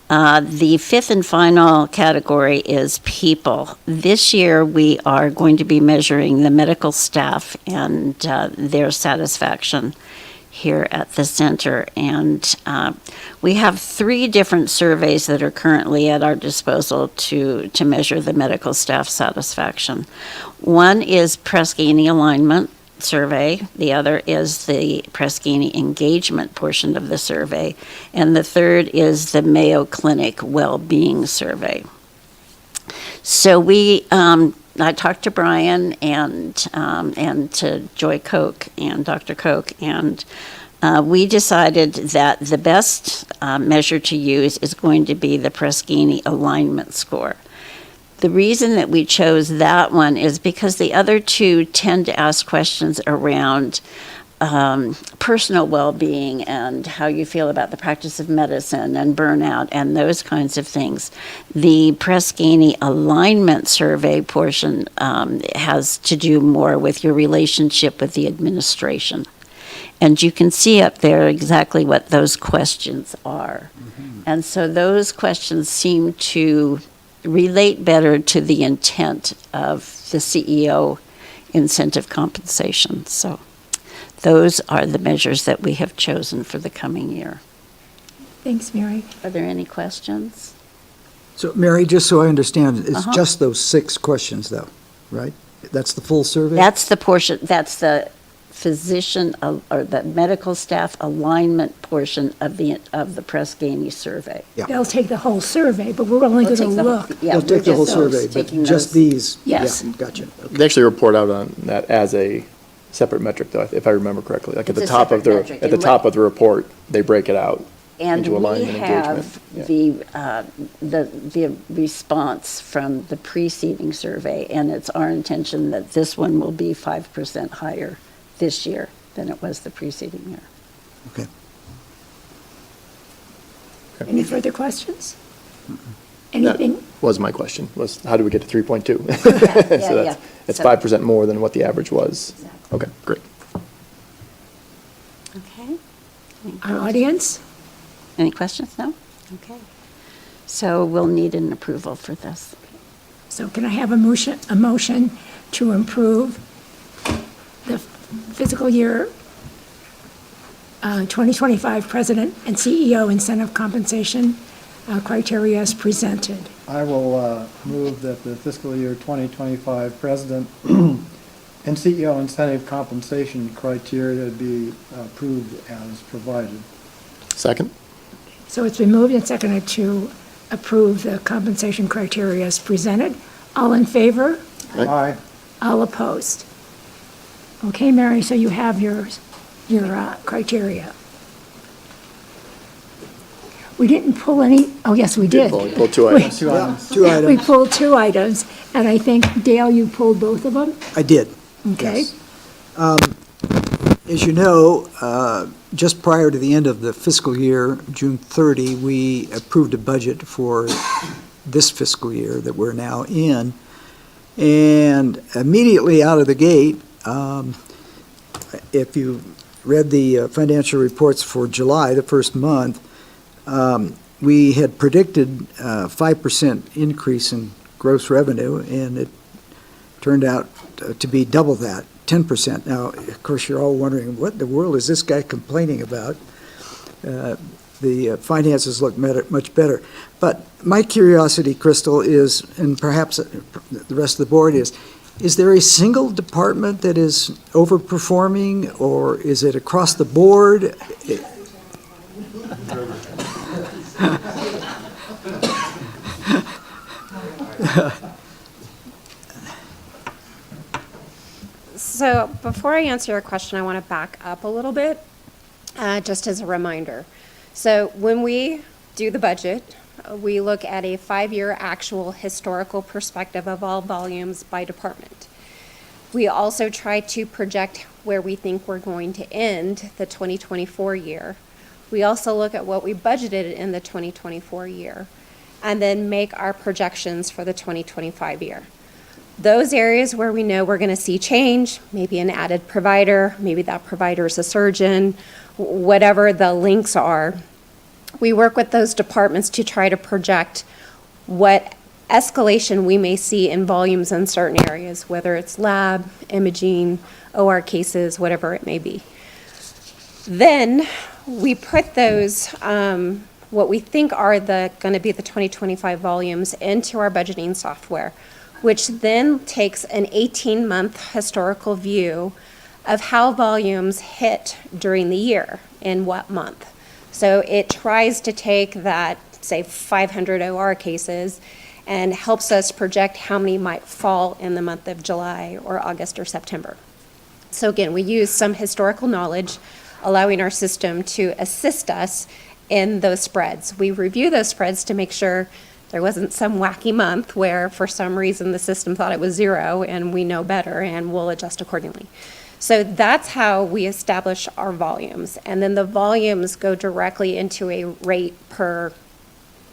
The fifth and final category is people. This year, we are going to be measuring the medical staff and their satisfaction here at the center. And we have 3 different surveys that are currently at our disposal to measure the medical staff satisfaction. One is Press-Ganey Alignment Survey. The other is the Press-Ganey Engagement portion of the survey. And the third is the Mayo Clinic Well-Being Survey. So I talked to Brian and to Joy Koch and Dr. Koch, and we decided that the best measure to use is going to be the Press-Ganey Alignment Score. The reason that we chose that one is because the other 2 tend to ask questions around personal well-being and how you feel about the practice of medicine and burnout and those kinds of things. The Press-Ganey Alignment Survey portion has to do more with your relationship with the administration. And you can see up there exactly what those questions are. And so those questions seem to relate better to the intent of the CEO incentive compensation. So those are the measures that we have chosen for the coming year. Thanks, Mary. Are there any questions? So, Mary, just so I understand, it's just those 6 questions, though, right? That's the full survey? That's the portion, that's the physician or the medical staff alignment portion of the Press-Ganey survey. Yeah. They'll take the whole survey, but we're only They'll going to take the whole- look. yeah, They'll take the we're whole just survey, taking but just those- these? Yes. Yeah, gotcha. Okay. They actually report out on that as a separate metric, though, if I remember correctly. Like at It's the a top of separate the metric, at the and top what- of the report, they break it out. And into we alignment engagement. have Yeah. the response from the preceding survey, and it's our intention that this one will be 5% higher this year than it was the preceding year. Okay. Any further questions? Anything? That was my question, was how do we get to 3.2? Yeah, So yeah. it's So- 5% more than what the average was. Okay, great. Okay. Our audience? Any questions? No? Okay. So we'll need an approval for this. So can I have a motion to improve the fiscal year 2025 President and CEO incentive compensation criteria as presented? I will move that the fiscal year 2025 President and CEO incentive compensation criteria be approved as provided. Second? So it's been moved and seconded to approve the compensation criteria as presented. All in favor? Aye. All opposed? Okay, Mary, so you have your criteria. We didn't pull any, oh, yes, we did. We pulled 2 items. Two items. Two We items. pulled 2 items, and I think, Dale, you pulled both of them? I did. Okay. Yes. As you know, just prior to the end of the fiscal year, June 30, we approved a budget for this fiscal year that we're now in. And immediately out of the gate, if you read the financial reports for July, the first month, we had predicted a 5% increase in gross revenue, and it turned out to be double that, 10%. Now, of course, you're all wondering, what in the world is this guy complaining about? The finances look much better. But my curiosity, Crystal, is, and perhaps the rest of the board is there a single department that is overperforming, or is it across the board? So before I answer your question, I want to back up a little bit, just as a reminder. So when we do the budget, we look at a 5-year actual historical perspective of all volumes by department. We also try to project where we think we're going to end the 2024 year. We also look at what we budgeted in the 2024 year, and then make our projections for the 2025 year. Those areas where we know we're going to see change, maybe an added provider, maybe that provider is a surgeon, whatever the links are, we work with those departments to try to project what escalation we may see in volumes in certain areas, whether it's lab, imaging, OR cases, whatever it may be. Then we put those, what we think are going to be the 2025 volumes into our budgeting software, which then takes an 18-month historical view of how volumes hit during the year, in what month. So it tries to take that, say, 500 OR cases and helps us project how many might fall in the month of July or August or September. So again, we use some historical knowledge, allowing our system to assist us in those spreads. We review those spreads to make sure there wasn't some wacky month where for some reason the system thought it was 0 and we know better and we'll adjust accordingly. So that's how we establish our volumes. And then the volumes go directly into a rate per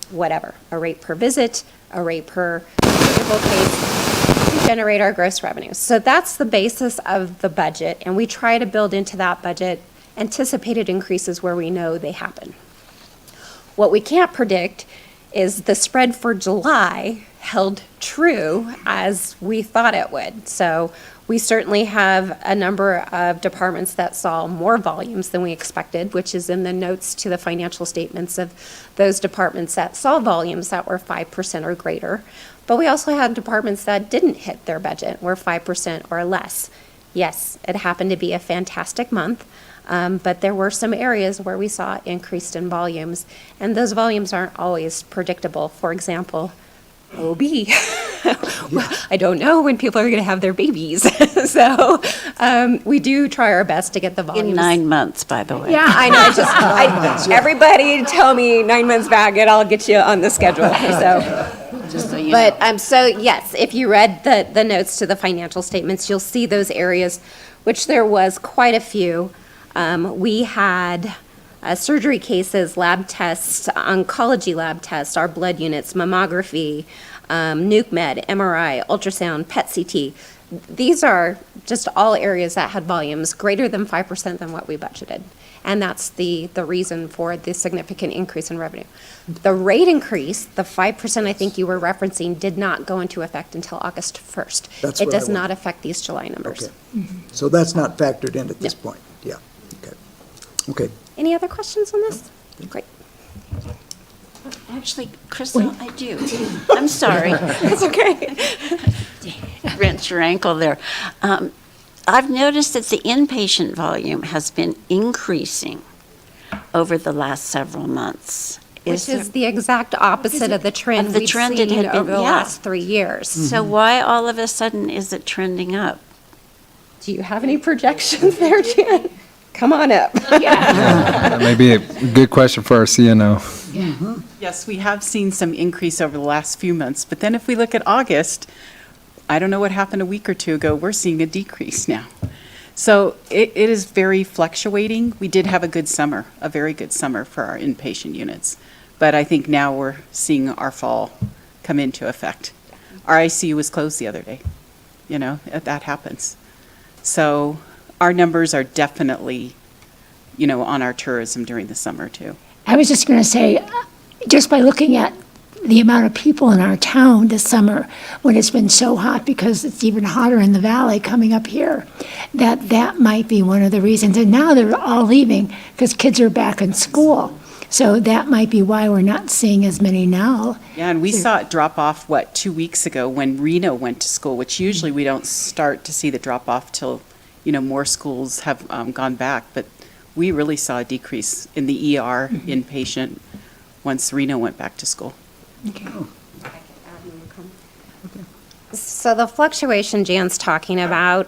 whatever, a rate per visit, a rate per surgical case to generate our gross revenue. So that's the basis of the budget. And we try to build into that budget anticipated increases where we know they happen. What we can't predict is the spread for July held true as we thought it would. So we certainly have a number of departments that saw more volumes than we expected, which is in the notes to the financial statements of those departments that saw volumes that were 5% or greater. But we also had departments that didn't hit their budget, were 5% or less. Yes, it happened to be a fantastic month. But there were some areas where we saw increased in volumes, and those volumes aren't always predictable. For example, OB. I don't know when people are going to have their babies. So we do try our best to get the volumes. In 9 months, by the way. Yeah, I know. Everybody tell me 9 months back and I'll get you on the schedule. So. Just so you But, know. so yes, if you read the notes to the financial statements, you'll see those areas, which there was quite a few. We had surgery cases, lab tests, oncology lab tests, our blood units, mammography, nuke med, MRI, ultrasound, PET CT. These are just all areas that had volumes greater than 5% than what we budgeted. And that's the reason for the significant increase in revenue. The rate increase, the 5% I think you were referencing, did not go into effect until August 1st. That's It what I does not wanted. affect these July numbers. Okay. So that's not factored in at this point? Yeah, okay. Okay. Any other questions on this? Great. Actually, Crystal, I do. I'm sorry. That's okay. Wrench your ankle there. I've noticed that the inpatient volume has been increasing over the last several months. Which is the exact opposite of the trend of the we've trend it seen had been- over the yeah. last 3 years. So why all of a sudden is it trending up? Do you have any projections there, Jan? Come on up. That may be a good question for our CNO. Yes, we have seen some increase over the last few months, but then if we look at August, I don't know what happened a week or two ago, we're seeing a decrease now. So it is very fluctuating. We did have a good summer, a very good summer for our inpatient units, but I think now we're seeing our fall come into effect. Our ICU was closed the other day, that happens. So our numbers are definitely, on our tourism during the summer too. I was just going to say, just by looking at the amount of people in our town this summer, when it's been so hot, because it's even hotter in the valley coming up here, that might be one of the reasons. And now they're all leaving because kids are back in school. So that might be why we're not seeing as many now. Yeah, and we saw it drop off, 2 weeks ago when Reno went to school, which usually we don't start to see the drop off till, more schools have gone back. But we really saw a decrease in the ER inpatient once Reno went back to school. So the fluctuation Jan's talking about,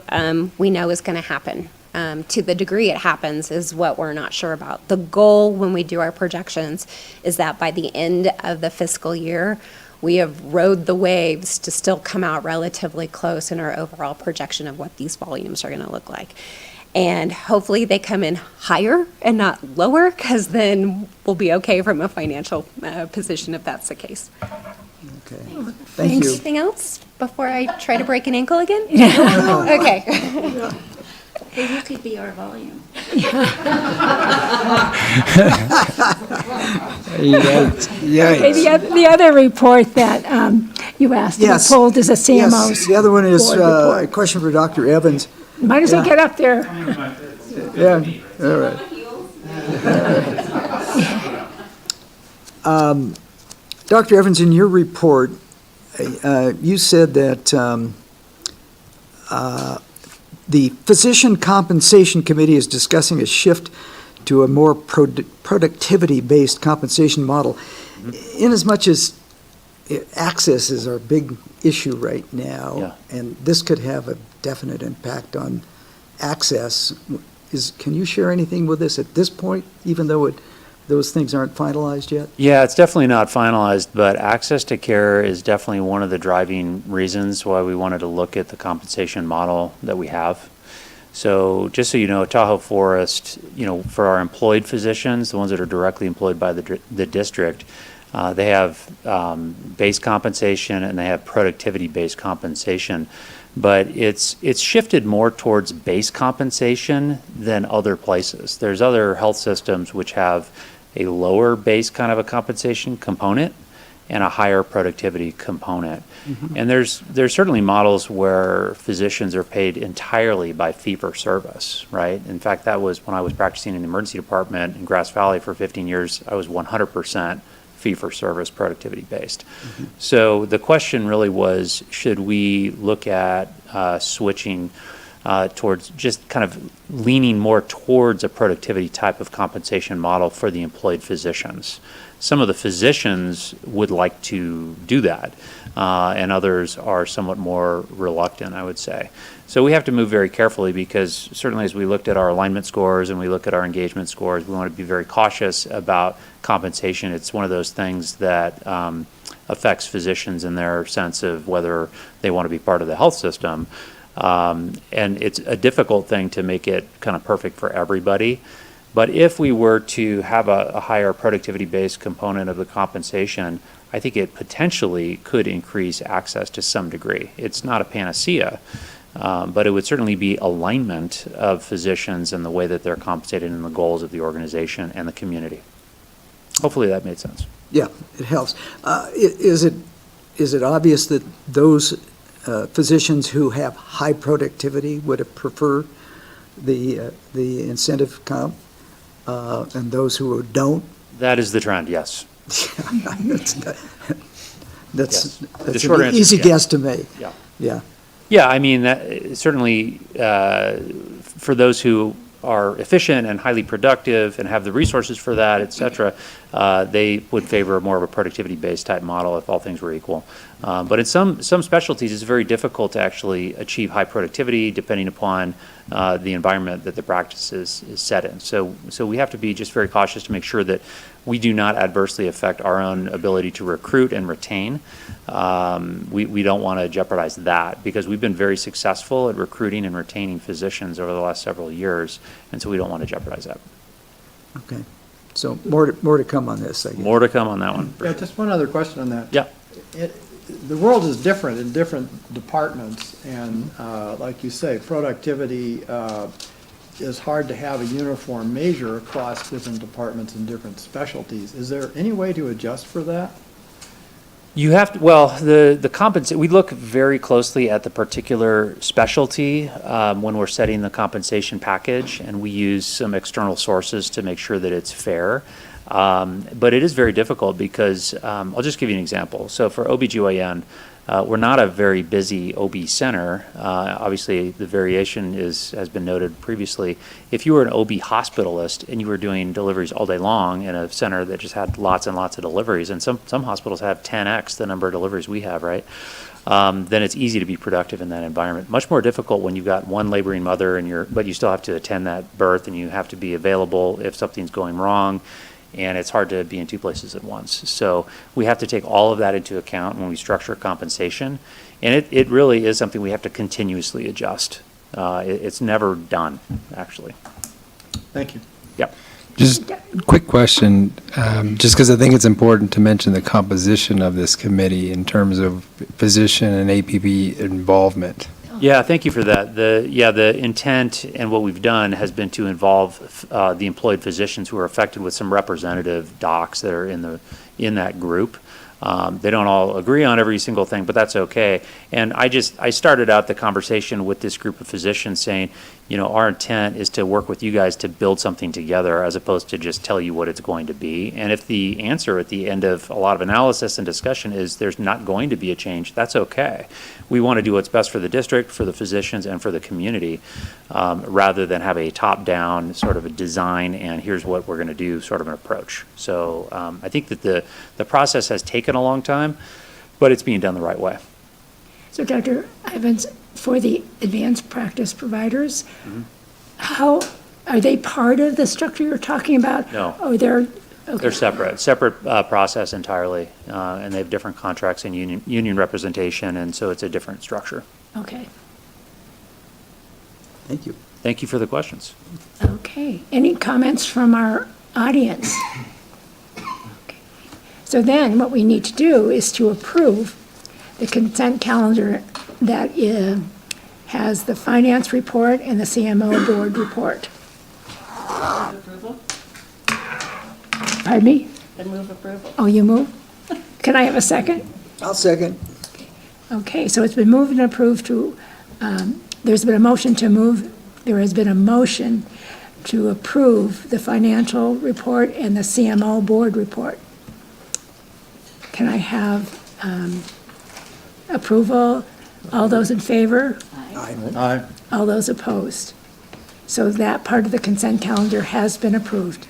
we know is going to happen. To the degree it happens is what we're not sure about. The goal when we do our projections is that by the end of the fiscal year, we have rode the waves to still come out relatively close in our overall projection of what these volumes are going to look like. And hopefully they come in higher and not lower, because then we'll be okay from a financial position if that's the case. Okay. Thank you. Anything else before I try to break an ankle again? Okay. Hey, you could be our volume. Okay, the other report that you asked to be Yes. pulled is a CMO's Yes, the other one is board a report. question for Dr. Evans. Might as well Yeah. get up there. Yeah, all right. Dr. Evans, in your report, you said that the Physician Compensation Committee is discussing a shift to a more productivity-based compensation model. Inasmuch as access is our big issue right now, and this could have a definite impact on access, can you share anything with us at this point, even though those things aren't finalized yet? Yeah, it's definitely not finalized, but access to care is definitely one of the driving reasons why we wanted to look at the compensation model that we have. So just so you know, Tahoe Forest, for our employed physicians, the ones that are directly employed by the district, they have base compensation and they have productivity-based compensation. But it's shifted more towards base compensation than other places. There's other health systems which have a lower base kind of a compensation component and a higher productivity component. And there's certainly models where physicians are paid entirely by fee-for-service, right? In fact, that was when I was practicing in the emergency department in Grass Valley for 15 years, I was 100% fee-for-service productivity-based. So the question really was, should we look at switching towards just kind of leaning more towards a productivity type of compensation model for the employed physicians. Some of the physicians would like to do that, and others are somewhat more reluctant, I would say. So we have to move very carefully, because certainly as we looked at our alignment scores and we look at our engagement scores, we want to be very cautious about compensation. It's one of those things that affects physicians in their sense of whether they want to be part of the health system. And it's a difficult thing to make it kind of perfect for everybody. But if we were to have a higher productivity-based component of the compensation, I think it potentially could increase access to some degree. It's not a panacea, but it would certainly be alignment of physicians and the way that they're compensated and the goals of the organization and the community. Hopefully that made sense. Yeah, it helps. Is it obvious that those physicians who have high productivity would prefer the incentive comp, and those who don't? That is the trend, yes. That's The short an answer easy is yes. guess to me. Yeah. Yeah. Yeah, I mean, that, certainly for those who are efficient and highly productive and have the resources for that, et cetera, they would favor more of a productivity-based type model if all things were equal. But in some specialties, it's very difficult to actually achieve high productivity depending upon the environment that the practice is set in. So we have to be just very cautious to make sure that we do not adversely affect our own ability to recruit and retain. We don't want to jeopardize that, because we've been very successful at recruiting and retaining physicians over the last several years, and so we don't want to jeopardize that. Okay. So more to come on this, I guess. More to come on that one. Yeah, just one other question on that. Yeah. The world is different in different departments, and like you say, productivity is hard to have a uniform measure across different departments and different specialties. Is there any way to adjust for that? You have to, well, the we look very closely at the particular specialty when we're setting the compensation package, and we use some external sources to make sure that it's fair. But it is very difficult because, I'll just give you an example. So for OBGYN, we're not a very busy OB center. Obviously, the variation has been noted previously. If you were an OB hospitalist and you were doing deliveries all day long in a center that just had lots and lots of deliveries, and some hospitals have 10x the number of deliveries we have, right? Then it's easy to be productive in that environment. Much more difficult when you've got one laboring mother but you still have to attend that birth, and you have to be available if something's going wrong. And it's hard to be in two places at once. So we have to take all of that into account when we structure compensation. And it really is something we have to continuously adjust. It's never done, actually. Thank you. Yep. Just a quick question, just because I think it's important to mention the composition of this committee in terms of physician and APP involvement. Yeah, thank you for that. The intent and what we've done has been to involve the employed physicians who are affected with some representative docs that are in that group. They don't all agree on every single thing, but that's okay. And I started out the conversation with this group of physicians saying, our intent is to work with you guys to build something together as opposed to just tell you what it's going to be. And if the answer at the end of a lot of analysis and discussion is there's not going to be a change, that's okay. We want to do what's best for the district, for the physicians, and for the community, rather than have a top-down sort of a design and here's what we're going to do sort of an approach. So I think that the process has taken a long time, but it's being done the right way. So Dr. Ivins, for the advanced practice providers, how, are they part of the structure you're talking about? No. Oh, they're, okay. They're separate process entirely, and they have different contracts and union representation, and so it's a different structure. Okay. Thank you. Thank you for the questions. Okay. Any comments from our audience? Okay. So then what we need to do is to approve the consent calendar that has the finance report and the CMO board report. Approval? Pardon me? I move approval. Oh, you move? Can I have a second? I'll second. Okay, so it's been moved and approved to, there's been a motion to move, there has been a motion to approve the financial report and the CMO board report. Can I have approval? All those in favor? Aye. All those opposed? So that part of the consent calendar has been approved.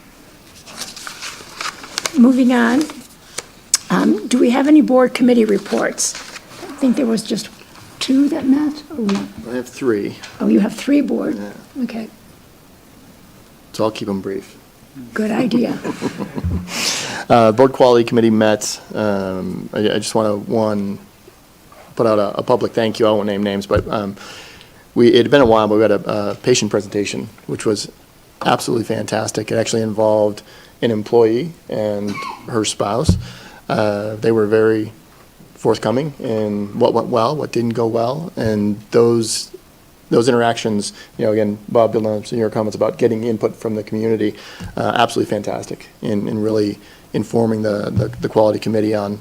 Moving on, do we have any board committee reports? I think there was just 2 that met, or one? I have 3, Oh, you have 3 board? Okay, so I'll keep them brief. good idea. Board Quality Committee met. I just want to, put out a public thank you. I won't name names, but it had been a while, but we had a patient presentation, which was absolutely fantastic. It actually involved an employee and her spouse. They were very forthcoming in what went well, what didn't go well, and those interactions, again, Bob, building on some of your comments about getting input from the community, absolutely fantastic in really informing the quality committee on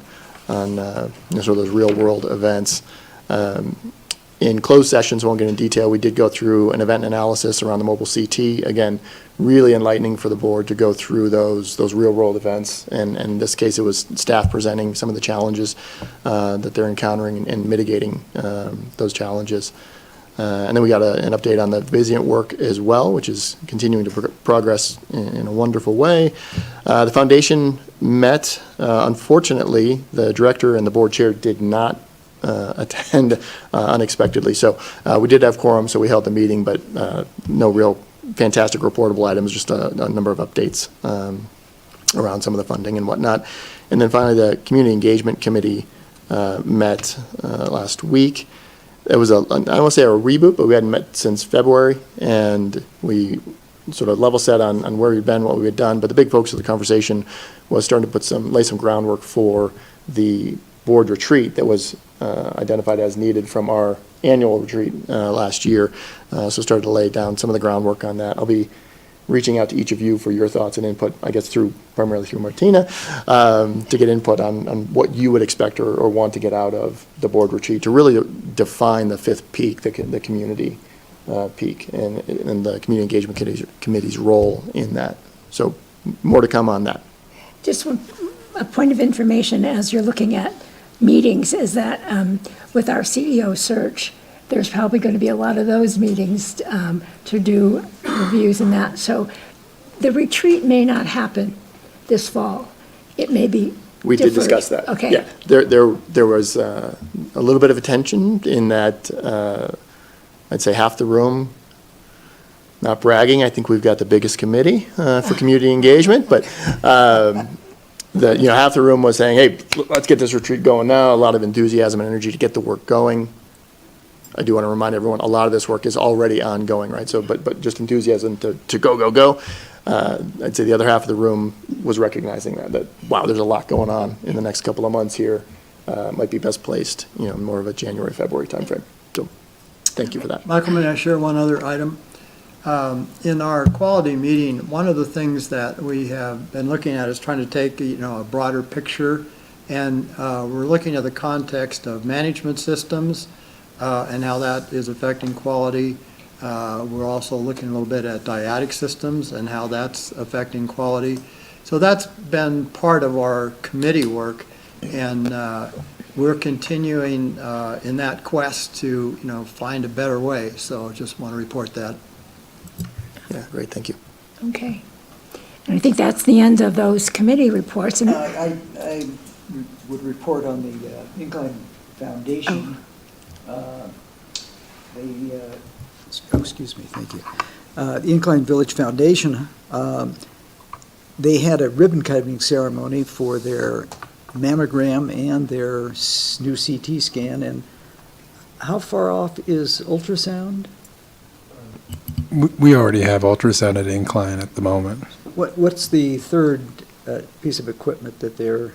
sort of those real world events. In closed sessions, I won't get into detail, we did go through an event analysis around the mobile CT. Again, really enlightening for the board to go through those real world events. And in this case, it was staff presenting some of the challenges that they're encountering and mitigating those challenges. And then we got an update on the Vizient work as well, which is continuing to progress in a wonderful way. The foundation met. Unfortunately, the director and the board chair did not attend unexpectedly. So we did have quorum, so we held the meeting, but no real fantastic reportable items, just a number of updates around some of the funding and whatnot. And then finally, the Community Engagement Committee met last week. It was I don't want to say a reboot, but we hadn't met since February, and we sort of level set on where we'd been, what we had done. But the big focus of the conversation was starting to lay some groundwork for the board retreat that was identified as needed from our annual retreat last year. So started to lay down some of the groundwork on that. I'll be reaching out to each of you for your thoughts and input, I guess primarily through Martina, to get input on what you would expect or want to get out of the board retreat to really define the 5th peak, the community peak, and the Community Engagement Committee's role in that. So more to come on that. Just a point of information as you're looking at meetings is that with our CEO search, there's probably going to be a lot of those meetings to do reviews and that. So the retreat may not happen this fall. It may be We did deferred. discuss that. Okay. Yeah, there was a little bit of attention in that I'd say half the room, not bragging, I think we've got the biggest committee for community engagement, but half the room was saying, hey, let's get this retreat going now. A lot of enthusiasm and energy to get the work going. I do want to remind everyone, a lot of this work is already ongoing, right? So, but just enthusiasm to go. I'd say the other half of the room was recognizing that wow, there's a lot going on in the next couple of months here. Might be best placed, more of a January, February timeframe. So, thank you for that. Michael, may I share one other item? In our quality meeting, one of the things that we have been looking at is trying to take, a broader picture. And we're looking at the context of management systems and how that is affecting quality. We're also looking a little bit at dyadic systems and how that's affecting quality. So that's been part of our committee work. And we're continuing in that quest to, find a better way. So just want to report that. Yeah, great, thank you. Okay. And I think that's the end of those committee reports. And I would report on the Incline Foundation. Excuse me, thank you. The Incline Village Foundation, they had a ribbon cutting ceremony for their mammogram and their new CT scan. And how far off is ultrasound? We already have ultrasound at Incline at the moment. What's the third piece of equipment that they're?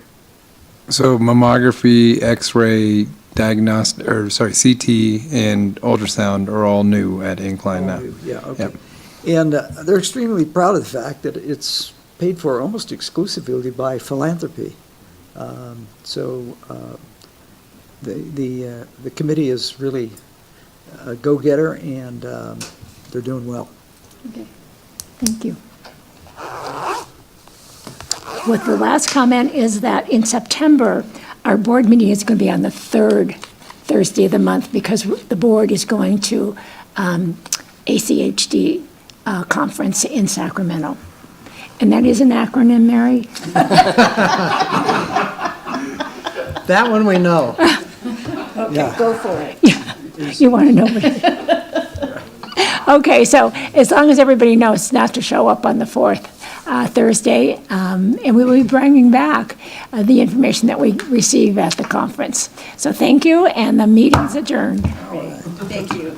So mammography, X-ray, diagnostic, CT and ultrasound are all new at Incline now. Yeah, okay. Yep. And they're extremely proud of the fact that it's paid for almost exclusively by philanthropy. So the committee is really a go-getter, and they're doing well. Okay, thank you. What the last comment is that in September, our board meeting is going to be on the 3rd Thursday of the month because the board is going to ACHD conference in Sacramento. And that is an acronym, Mary? That one we know. Okay, go for it. Yeah, you want to know what it is. Okay, so as long as everybody knows not to show up on the 4th, Thursday, and we will be bringing back the information that we receive at the conference. So thank you, and the meeting's adjourned. Thank you.